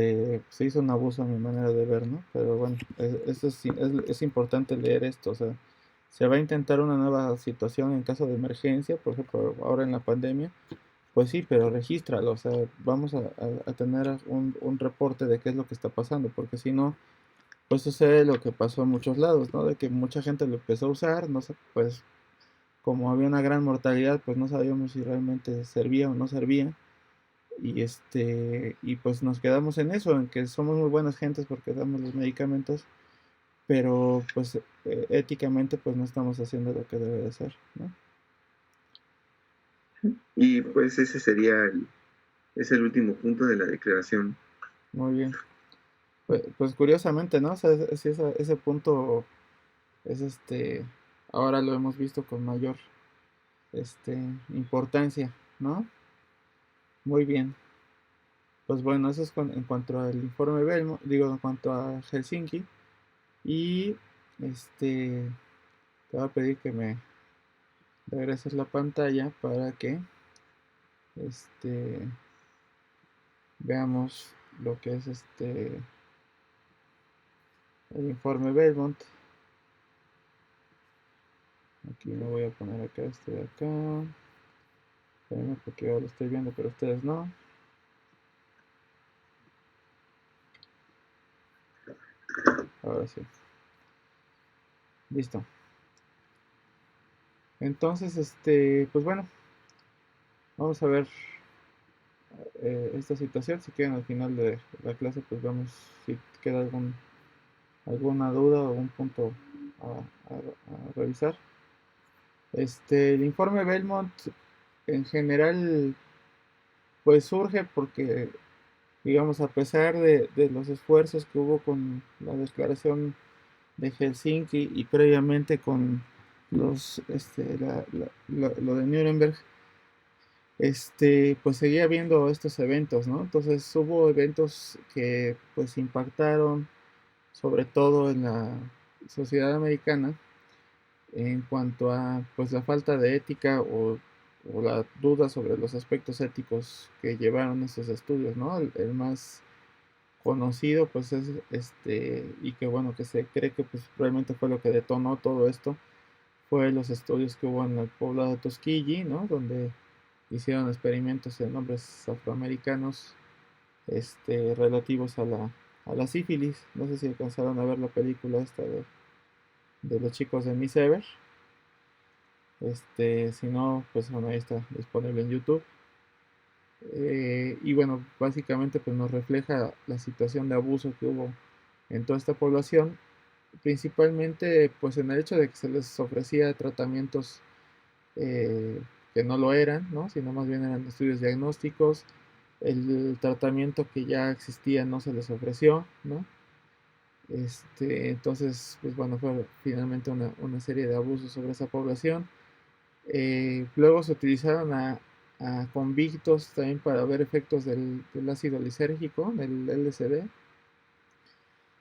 Speaker 2: Se hizo un abuso a mi manera de ver, ¿no? Pero bueno, es importante leer esto, o sea, se va a intentar una nueva situación en caso de emergencia, por ejemplo, ahora en la pandemia, pues sí, pero regístralo, o sea, vamos a tener un reporte de qué es lo que está pasando, porque si no, pues sucede lo que pasó en muchos lados, ¿no? De que mucha gente lo empezó a usar, no sé, pues como había una gran mortalidad, pues no sabíamos si realmente servía o no servía. Y pues nos quedamos en eso, en que somos muy buenas gentes porque damos los medicamentos, pero pues éticamente pues no estamos haciendo lo que debe de ser, ¿no?
Speaker 3: Y pues ese sería es el último punto de la declaración.
Speaker 2: Muy bien. Pues curiosamente, ¿no? O sea, ese punto es ahora lo hemos visto con mayor importancia, ¿no? Muy bien. Pues bueno, eso es en cuanto al informe Belmo, digo, en cuanto a Helsinki. Y te voy a pedir que me regreses la pantalla para que veamos lo que es el informe Belmont. Aquí me voy a poner acá, de acá. Espérenme porque ahora lo estoy viendo, pero ustedes no. Ahora sí. Listo. Entonces, pues bueno, vamos a ver esta situación. Si quieren al final de la clase, pues vemos si queda alguna duda o un punto a revisar. El informe Belmont en general pues surge porque, digamos, a pesar de los esfuerzos que hubo con la declaración de Helsinki y previamente con los lo de Nuremberg, pues seguía habiendo estos eventos, ¿no? Entonces hubo eventos que pues impactaron sobre todo en la sociedad americana en cuanto a pues la falta de ética o la duda sobre los aspectos éticos que llevaron esos estudios, ¿no? El más conocido pues es y que bueno que se cree que pues probablemente fue lo que detonó todo esto fue los estudios que hubo en el poblado de Tuskegee, ¿no? Donde hicieron experimentos en hombres afroamericanos relativos a la sífilis. No sé si alcanzaron a ver la película esta de los chicos de Miss Ever. Si no, pues bueno, ahí está disponible en YouTube. Y bueno, básicamente pues nos refleja la situación de abuso que hubo en toda esta población, principalmente pues en el hecho de que se les ofrecía tratamientos que no lo eran, ¿no? Sino más bien eran estudios diagnósticos, el tratamiento que ya existía no se les ofreció, ¿no? Entonces, pues bueno, fue finalmente una serie de abusos sobre esa población. Luego se utilizaron a convictos también para ver efectos del ácido lisérgico, del LSD.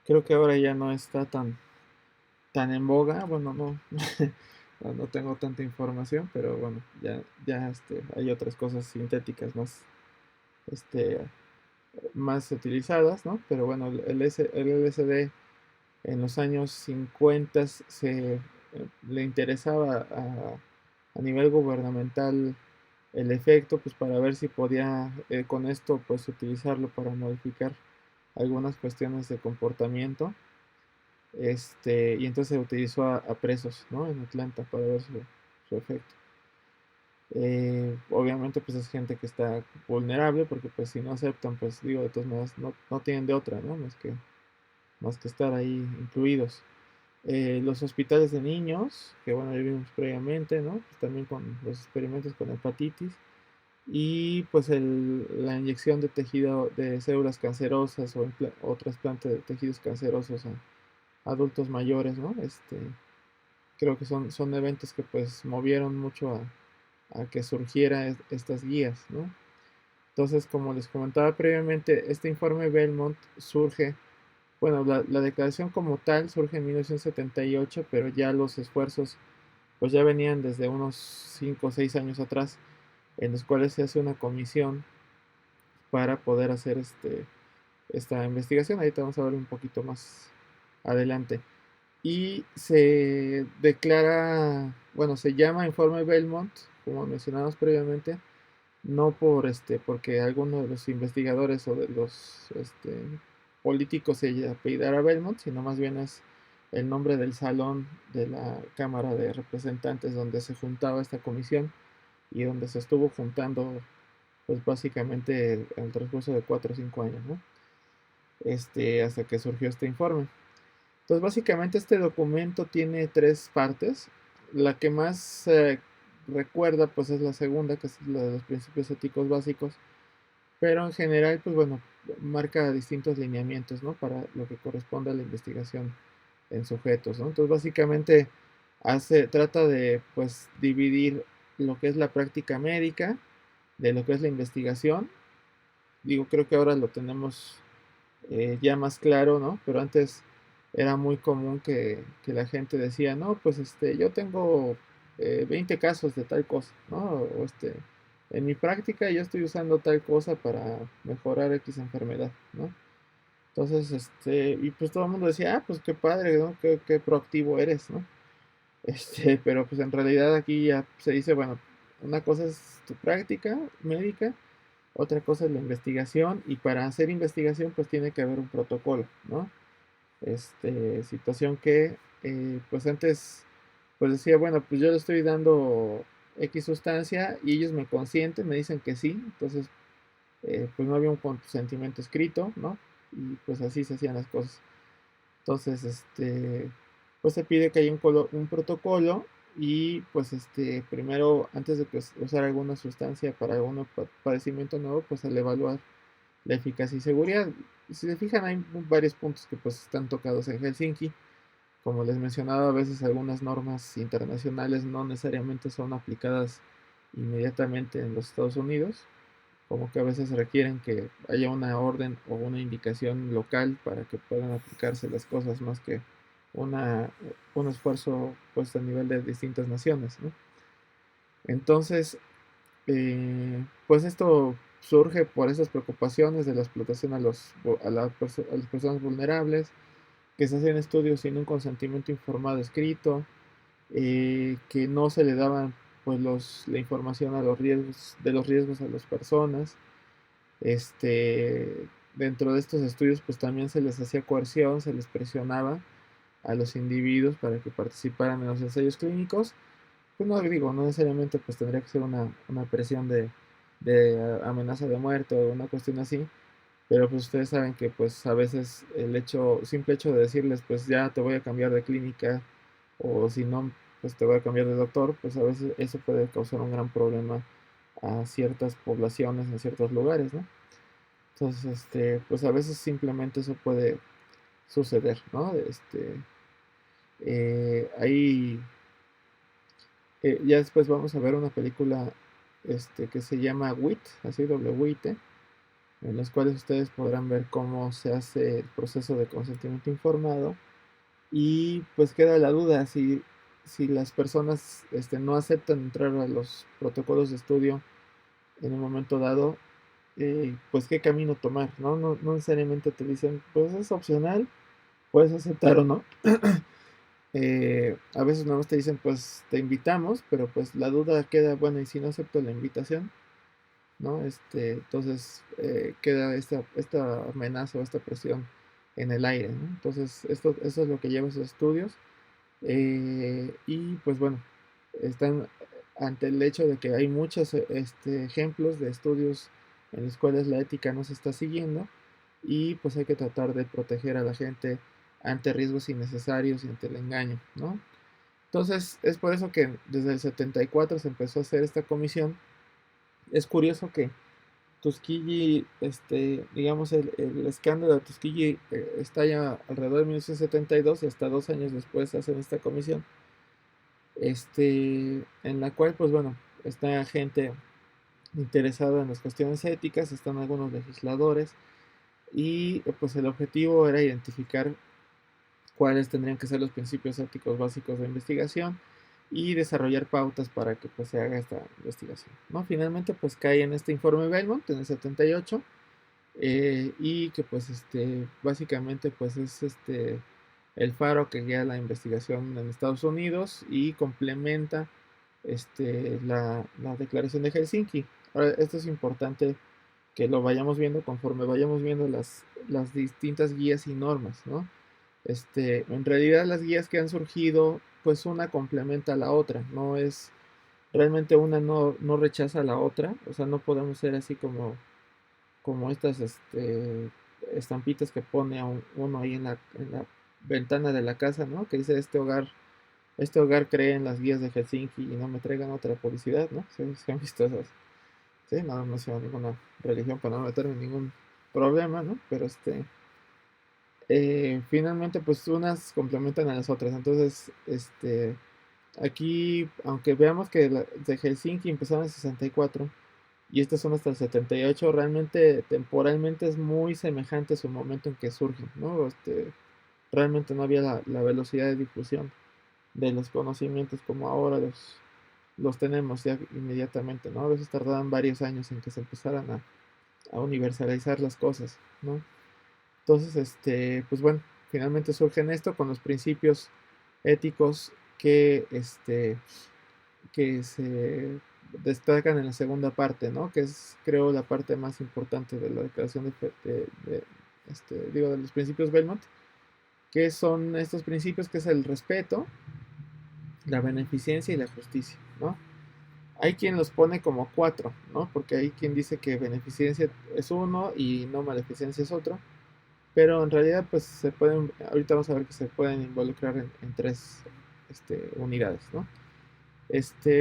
Speaker 2: Creo que ahora ya no está tan en boga. Bueno, no, no tengo tanta información, pero bueno, ya hay otras cosas sintéticas este, más utilizadas, ¿no? Pero bueno, el LSD en los años 50 le interesaba a nivel gubernamental el efecto, pues para ver si podía con esto pues utilizarlo para modificar algunas cuestiones de comportamiento. Y entonces se utilizó a presos, ¿no? En Atlanta para ver su efecto. Obviamente pues es gente que está vulnerable porque pues si no aceptan, pues digo, de todas maneras no tienen de otra, ¿no? Más que estar ahí incluidos. Los hospitales de niños, que bueno, ya vimos previamente, ¿no? Pues también con los experimentos con hepatitis. Y pues la inyección de tejido de células cancerosas o trasplante de tejidos cancerosos a adultos mayores, ¿no? Creo que son eventos que pues movieron mucho a que surgiera estas guías, ¿no? Entonces, como les comentaba previamente, este informe Belmont surge, bueno, la declaración como tal surge en 1978, pero ya los esfuerzos pues ya venían desde unos 5 o 6 años atrás, en los cuales se hace una comisión para poder hacer esta investigación. Ahorita vamos a ver un poquito más adelante. Y se declara, bueno, se llama informe Belmont, como mencionamos previamente, no porque alguno de los investigadores o de los políticos se apellidara Belmont, sino más bien es el nombre del salón de la Cámara de Representantes donde se juntaba esta comisión y donde se estuvo juntando pues básicamente el transcurso de 4 o 5 años, ¿no? Hasta que surgió este informe. Entonces básicamente este documento tiene 3 partes. La que más recuerda pues es la segunda, que es la de los principios éticos básicos, pero en general pues bueno, marca distintos lineamientos, ¿no? Para lo que corresponde a la investigación en sujetos, ¿no? Entonces básicamente trata de pues dividir lo que es la práctica médica de lo que es la investigación. Digo, creo que ahora lo tenemos ya más claro, ¿no? Pero antes era muy común que la gente decía, no, pues yo tengo 20 casos de tal cosa, ¿no? O en mi práctica yo estoy usando tal cosa para mejorar X enfermedad, ¿no? Entonces, y pues todo el mundo decía, pues qué padre, ¿no? Qué proactivo eres, ¿no? Pero pues en realidad aquí ya se dice, bueno, una cosa es tu práctica médica, otra cosa es la investigación, y para hacer investigación pues tiene que haber un protocolo, ¿no? Situación que pues antes pues decía, bueno, pues yo le estoy dando X sustancia y ellos me consienten, me dicen que sí, entonces pues no había un consentimiento escrito, ¿no? Y pues así se hacían las cosas. Entonces, pues se pide que haya un protocolo y pues primero, antes de pues, usar alguna sustancia para algún padecimiento nuevo, pues al evaluar la eficacia y seguridad. Si se fijan, hay varios puntos que pues están tocados en Helsinki. Como les mencionaba, a veces algunas normas internacionales no necesariamente son aplicadas inmediatamente en los Estados Unidos, como que a veces requieren que haya una orden o una indicación local para que puedan aplicarse las cosas más que una, un esfuerzo pues a nivel de distintas naciones, ¿no? Entonces, pues esto surge por esas preocupaciones de la explotación a las personas vulnerables, que se hacen estudios sin un consentimiento informado escrito, que no se le daban pues la información de los riesgos a las personas. Dentro de estos estudios pues también se les hacía coerción, se les presionaba a los individuos para que participaran en los ensayos clínicos. Pues no digo, no necesariamente pues tendría que ser una presión de amenaza de muerte o una cuestión así, pero pues ustedes saben que pues a veces simple hecho de decirles pues ya te voy a cambiar de clínica o si no pues te voy a cambiar de doctor, pues a veces eso puede causar un gran problema a ciertas poblaciones en ciertos lugares, ¿no? Entonces, pues a veces simplemente eso puede suceder, ¿no? Hay Ya después vamos a ver una película que se llama WIT, así WIT, en las cuales ustedes podrán ver cómo se hace el proceso de consentimiento informado. Y pues queda la duda si las personas no aceptan entrar a los protocolos de estudio en un momento dado, pues qué camino tomar, ¿no? No necesariamente te dicen, pues es opcional, puedes aceptar o no. A veces nada más te dicen, pues te invitamos, pero pues la duda queda, bueno, y si no acepto la invitación, ¿no? Entonces queda esta amenaza o esta presión en el aire, ¿no? Entonces, eso es lo que lleva a esos estudios. Y pues bueno, están ante el hecho de que hay muchos ejemplos de estudios en los cuales la ética no se está siguiendo y pues hay que tratar de proteger a la gente ante riesgos innecesarios y ante el engaño, ¿no? Entonces es por eso que desde el 74 se empezó a hacer esta comisión. Es curioso que Tuskegee, digamos, el escándalo de Tuskegee estalla alrededor de 1972 y hasta 2 años después hacen esta comisión, en la cual, pues bueno, está gente interesada en las cuestiones éticas, están algunos legisladores y pues el objetivo era identificar cuáles tendrían que ser los principios éticos básicos de investigación y desarrollar pautas para que pues se haga esta investigación, ¿no? Finalmente pues cae en este informe Belmont en el 78 y que pues básicamente pues es el faro que guía la investigación en Estados Unidos y complementa la declaración de Helsinki. Ahora, esto es importante que lo vayamos viendo conforme vayamos viendo las distintas guías y normas, ¿no? En realidad las guías que han surgido, pues una complementa a la otra, no es, realmente una no rechaza a la otra, o sea, no podemos ser así como estas estampitas que pone uno ahí en la ventana de la casa, ¿no? Que dice este hogar cree en las guías de Helsinki y no me traigan otra publicidad, ¿no? ¿Se han visto esas? Sí, no menciono ninguna religión para no meterme en ningún problema, ¿no? Pero finalmente pues unas complementan a las otras. Entonces, aquí, aunque veamos que de Helsinki empezaron en 64 y estas son hasta el 78, realmente temporalmente es muy semejante a su momento en que surgen, ¿no? Realmente no había la velocidad de difusión de los conocimientos como ahora los tenemos ya inmediatamente, ¿no? A veces tardaban varios años en que se empezaran a universalizar las cosas, ¿no? Entonces, pues bueno, finalmente surgen esto con los principios éticos que se destacan en la segunda parte, ¿no? Que es, creo, la parte más importante de la declaración de los principios Belmont, que son estos principios, que es el respeto, la beneficencia y la justicia, ¿no? Hay quien los pone como 4, ¿no? Porque hay quien dice que beneficencia es uno y no maleficencia es otro. Pero en realidad, pues ahorita vamos a ver que se pueden involucrar en 3 unidades, ¿no?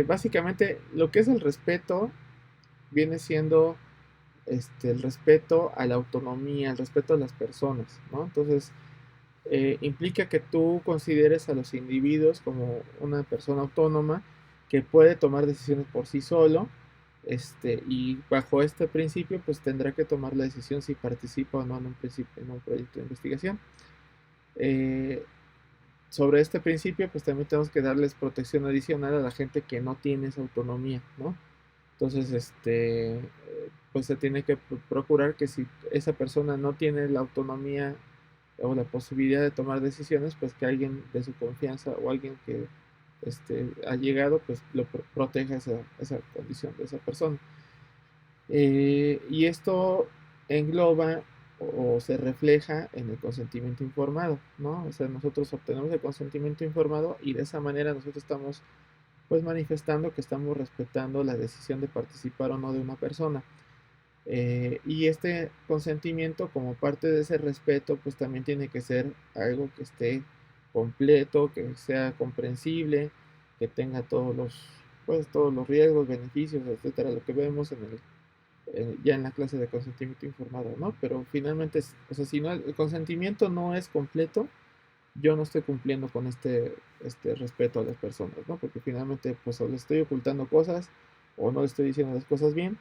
Speaker 2: Básicamente, lo que es el respeto viene siendo el respeto a la autonomía, el respeto a las personas, ¿no? Entonces, implica que tú consideres a los individuos como una persona autónoma que puede tomar decisiones por sí solo, y bajo este principio pues tendrá que tomar la decisión si participa o no en un proyecto de investigación. Sobre este principio pues también tenemos que darles protección adicional a la gente que no tiene esa autonomía, ¿no? Entonces, pues se tiene que procurar que si esa persona no tiene la autonomía o la posibilidad de tomar decisiones, pues que alguien de su confianza o alguien que ha llegado, pues lo proteja esa condición de esa persona. Y esto engloba o se refleja en el consentimiento informado, ¿no? O sea, nosotros obtenemos el consentimiento informado y de esa manera nosotros estamos pues manifestando que estamos respetando la decisión de participar o no de una persona. Y este consentimiento, como parte de ese respeto, pues también tiene que ser algo que esté completo, que sea comprensible, que tenga todos los riesgos, beneficios, etcétera, lo que vemos ya en la clase de consentimiento informado, ¿no? Pero finalmente, o sea, si no, el consentimiento no es completo, yo no estoy cumpliendo con este respeto a las personas, ¿no? Porque finalmente, pues, o les estoy ocultando cosas, o no les estoy diciendo las cosas bien,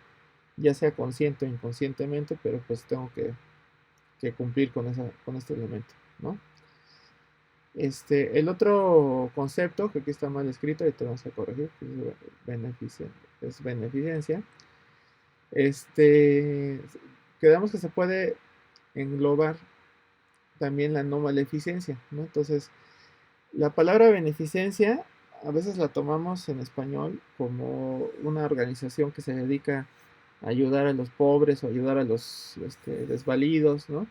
Speaker 2: ya sea consciente o inconscientemente, pero pues tengo que cumplir con este elemento, ¿no? El otro concepto, que aquí está mal escrito, y te vamos a corregir, que es beneficencia. Quedamos que se puede englobar también la no maleficencia, ¿no? Entonces, la palabra beneficencia a veces la tomamos en español como una organización que se dedica a ayudar a los pobres o ayudar a los desvalidos, ¿no?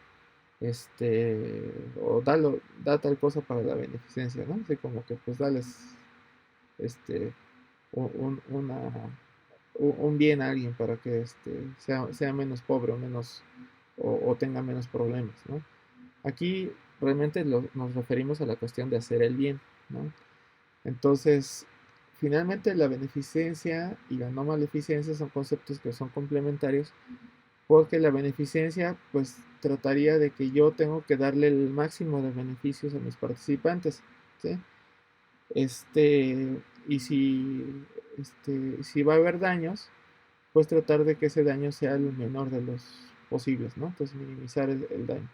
Speaker 2: O da tal cosa para la beneficencia, ¿no? Así como que pues dales este, un, una, un bien a alguien para que sea menos pobre o o tenga menos problemas, ¿no? Aquí realmente nos referimos a la cuestión de hacer el bien, ¿no? Entonces, finalmente la beneficencia y la no maleficencia son conceptos que son complementarios, porque la beneficencia pues trataría de que yo tengo que darle el máximo de beneficios a mis participantes, ¿sí? Y si va a haber daños, pues tratar de que ese daño sea el menor de los posibles, ¿no? Entonces minimizar el daño.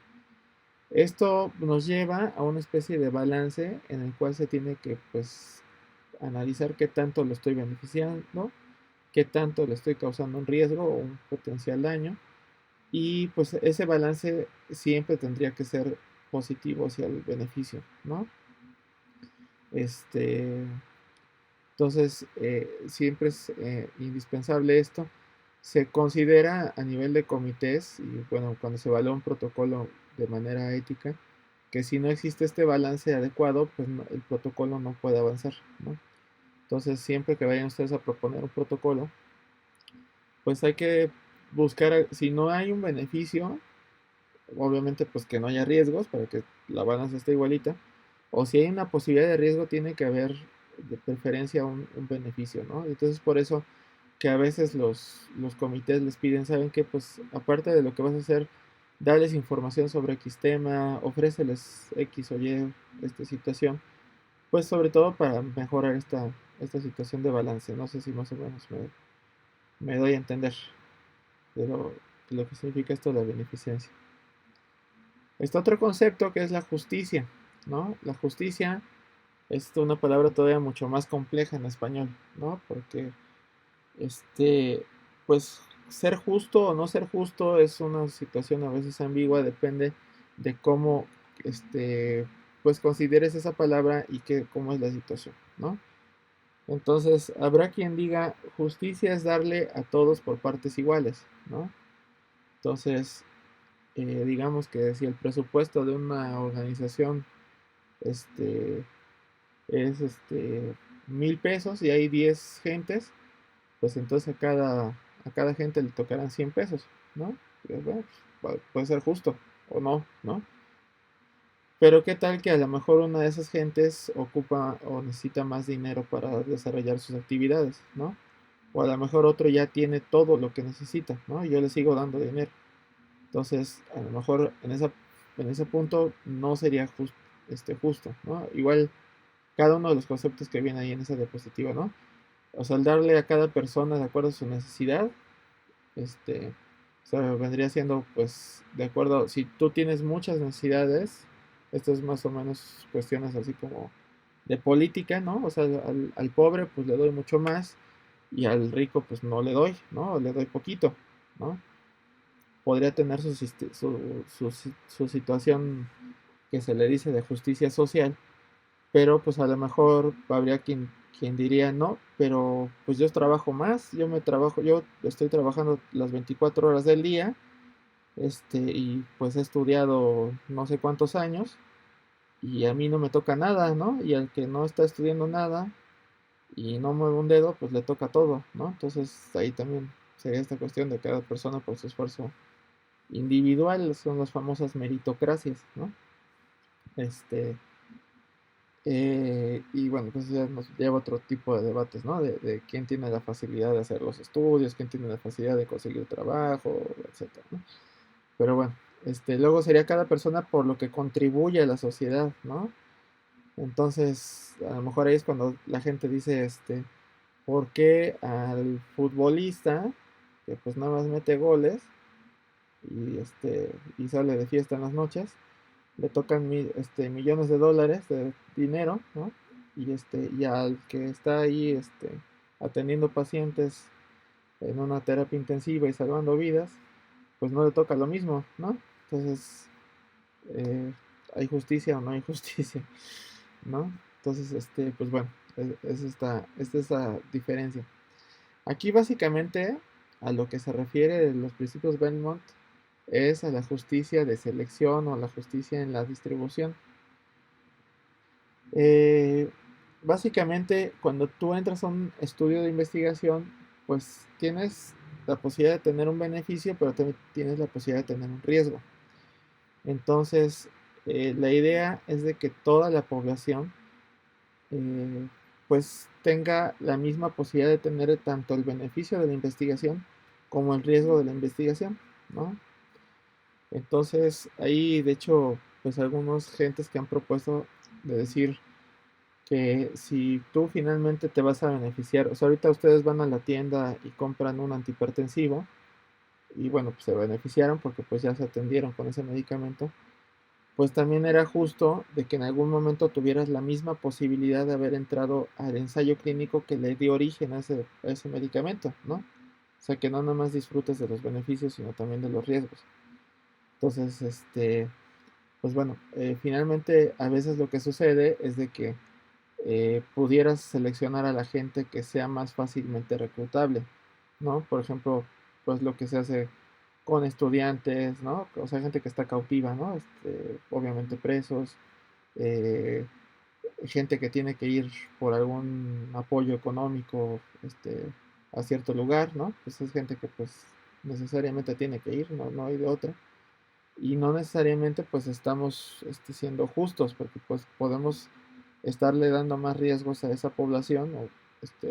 Speaker 2: Esto nos lleva a una especie de balance en el cual se tiene que pues analizar qué tanto lo estoy beneficiando, qué tanto le estoy causando un riesgo o un potencial daño, y pues ese balance siempre tendría que ser positivo hacia el beneficio, ¿no? Este, entonces, siempre es indispensable esto. Se considera a nivel de comités, y bueno, cuando se evalúa un protocolo de manera ética, que si no existe este balance adecuado, pues el protocolo no puede avanzar, ¿no? Entonces, siempre que vayan ustedes a proponer un protocolo, pues hay que buscar, si no hay un beneficio, obviamente pues que no haya riesgos para que la balanza esté igualita, o si hay una posibilidad de riesgo, tiene que haber de preferencia un beneficio, ¿no? Entonces por eso que a veces los comités les piden, ¿saben qué? Pues aparte de lo que vas a hacer, darles información sobre X tema, ofréceles X o Y situación, pues sobre todo para mejorar esta situación de balance. No sé si más o menos me doy a entender de lo que significa esto de la beneficencia. Está otro concepto que es la justicia, ¿no? La justicia es una palabra todavía mucho más compleja en español, ¿no? Porque, pues, ser justo o no ser justo es una situación a veces ambigua, depende de cómo, pues, consideres esa palabra y cómo es la situación, ¿no? Entonces, habrá quien diga, justicia es darle a todos por partes iguales, ¿no? Entonces, digamos que si el presupuesto de una organización este, es 1,000 pesos y hay 10 gentes, pues entonces a cada gente le tocarán 100 pesos, ¿no? Pues, bueno, pues, puede ser justo o no, ¿no? Pero qué tal que a lo mejor una de esas gentes ocupa o necesita más dinero para desarrollar sus actividades, ¿no? O a lo mejor otro ya tiene todo lo que necesita, ¿no? Y yo le sigo dando dinero. Entonces, a lo mejor en ese punto no sería justo, ¿no? Igual cada uno de los conceptos que viene ahí en esa diapositiva, ¿no? O sea, el darle a cada persona de acuerdo a su necesidad, o sea, vendría siendo, pues, de acuerdo, si tú tienes muchas necesidades, esto es más o menos cuestiones así como de política, ¿no? O sea, al pobre, pues le doy mucho más y al rico, pues no le doy, ¿no? O le doy poquito, ¿no? Podría tener su situación que se le dice de justicia social, pero pues a lo mejor habría quien diría no, pero pues yo trabajo más, yo estoy trabajando las 24 horas del día, y pues he estudiado no sé cuántos años y a mí no me toca nada, ¿no? Y al que no está estudiando nada y no mueve un dedo, pues le toca todo, ¿no? Entonces ahí también sería esta cuestión de cada persona por su esfuerzo individual, son las famosas meritocracias, ¿no? Este, y bueno, pues ya nos lleva a otro tipo de debates, ¿no? De quién tiene la facilidad de hacer los estudios, quién tiene la facilidad de conseguir trabajo, etcétera, ¿no? Pero bueno, luego sería cada persona por lo que contribuye a la sociedad, ¿no? Entonces, a lo mejor ahí es cuando la gente dice, ¿por qué al futbolista, que pues nada más mete goles y sale de fiesta en las noches, le tocan millones de dólares de dinero, ¿no? Y al que está ahí, atendiendo pacientes en una terapia intensiva y salvando vidas, pues no le toca lo mismo, ¿no? Entonces, eh, ¿hay justicia o no hay justicia? ¿No? Entonces, pues bueno, es esa diferencia. Aquí básicamente a lo que se refiere de los principios Belmont es a la justicia de selección o a la justicia en la distribución. Eh, Básicamente, cuando tú entras a un estudio de investigación, pues tienes la posibilidad de tener un beneficio, pero también tienes la posibilidad de tener un riesgo. Entonces, la idea es de que toda la población eh, pues tenga la misma posibilidad de tener tanto el beneficio de la investigación como el riesgo de la investigación, ¿no? Entonces, ahí de hecho, pues algunos gentes que han propuesto de decir que si tú finalmente te vas a beneficiar, o sea, ahorita ustedes van a la tienda y compran un antihipertensivo y bueno, pues se beneficiaron porque pues ya se atendieron con ese medicamento, pues también era justo de que en algún momento tuvieras la misma posibilidad de haber entrado al ensayo clínico que le dio origen a ese medicamento, ¿no? O sea, que no nada más disfrutes de los beneficios, sino también de los riesgos. Entonces, pues bueno, finalmente a veces lo que sucede es de que pudieras seleccionar a la gente que sea más fácilmente reclutable, ¿no? Por ejemplo, pues lo que se hace con estudiantes, ¿no? O sea, gente que está cautiva, ¿no? Obviamente presos, eh, gente que tiene que ir por algún apoyo económico, a cierto lugar, ¿no? Pues es gente que pues necesariamente tiene que ir, no hay de otra. Y no necesariamente pues estamos siendo justos, porque pues podemos estarle dando más riesgos a esa población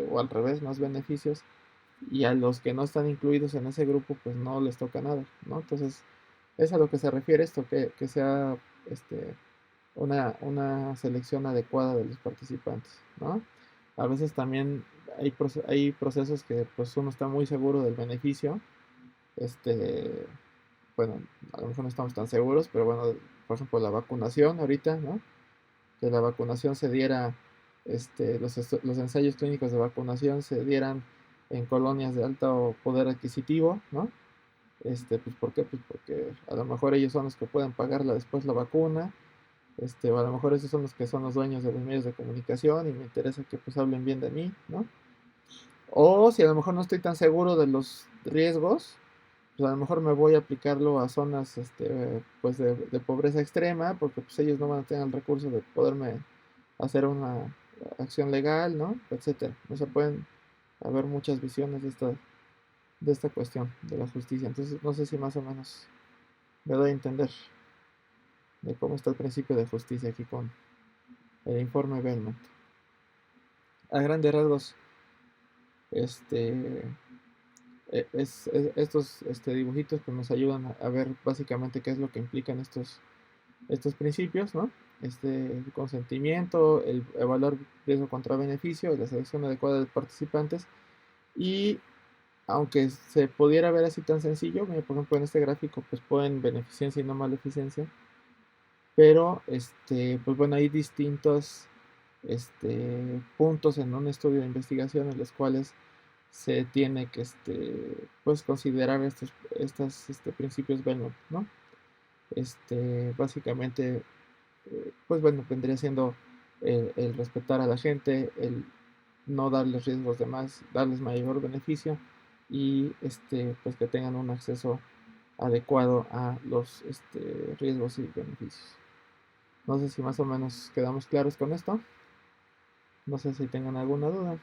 Speaker 2: o al revés, más beneficios, y a los que no están incluidos en ese grupo pues no les toca nada, ¿no? Entonces es a lo que se refiere esto, que sea una selección adecuada de los participantes, ¿no? A veces también hay procesos que pues uno está muy seguro del beneficio, este, bueno, a lo mejor no estamos tan seguros, pero bueno, por ejemplo la vacunación ahorita, ¿no? Que la vacunación se diera, los ensayos clínicos de vacunación se dieran en colonias de alto poder adquisitivo, ¿no? Pues ¿por qué? Pues porque a lo mejor ellos son los que pueden pagarla después la vacuna, o a lo mejor esos son los que son los dueños de los medios de comunicación y me interesa que pues hablen bien de mí, ¿no? O si a lo mejor no estoy tan seguro de los riesgos, pues a lo mejor me voy a aplicarlo a zonas, pues de pobreza extrema, porque pues ellos no van a tener el recurso de poderme hacer una acción legal, ¿no? Etcétera. O sea, pueden haber muchas visiones de esta cuestión de la justicia. Entonces, no sé si más o menos me doy a entender de cómo está el principio de justicia aquí con el informe Belmont. A grandes rasgos, este, estos dibujitos pues nos ayudan a ver básicamente qué es lo que implican estos principios, ¿no? El consentimiento, el evaluar riesgo contra beneficio, la selección adecuada de participantes y aunque se pudiera ver así tan sencillo, por ejemplo en este gráfico pues ponen beneficencia y no maleficencia, pero pues bueno, hay distintos puntos en un estudio de investigación en los cuales se tiene que pues considerar estos principios Belmont, ¿no? Básicamente pues bueno, vendría siendo el respetar a la gente, el no darles riesgos de más, darles mayor beneficio y pues que tengan un acceso adecuado a los riesgos y beneficios. No sé si más o menos quedamos claros con esto. No sé si tengan alguna duda.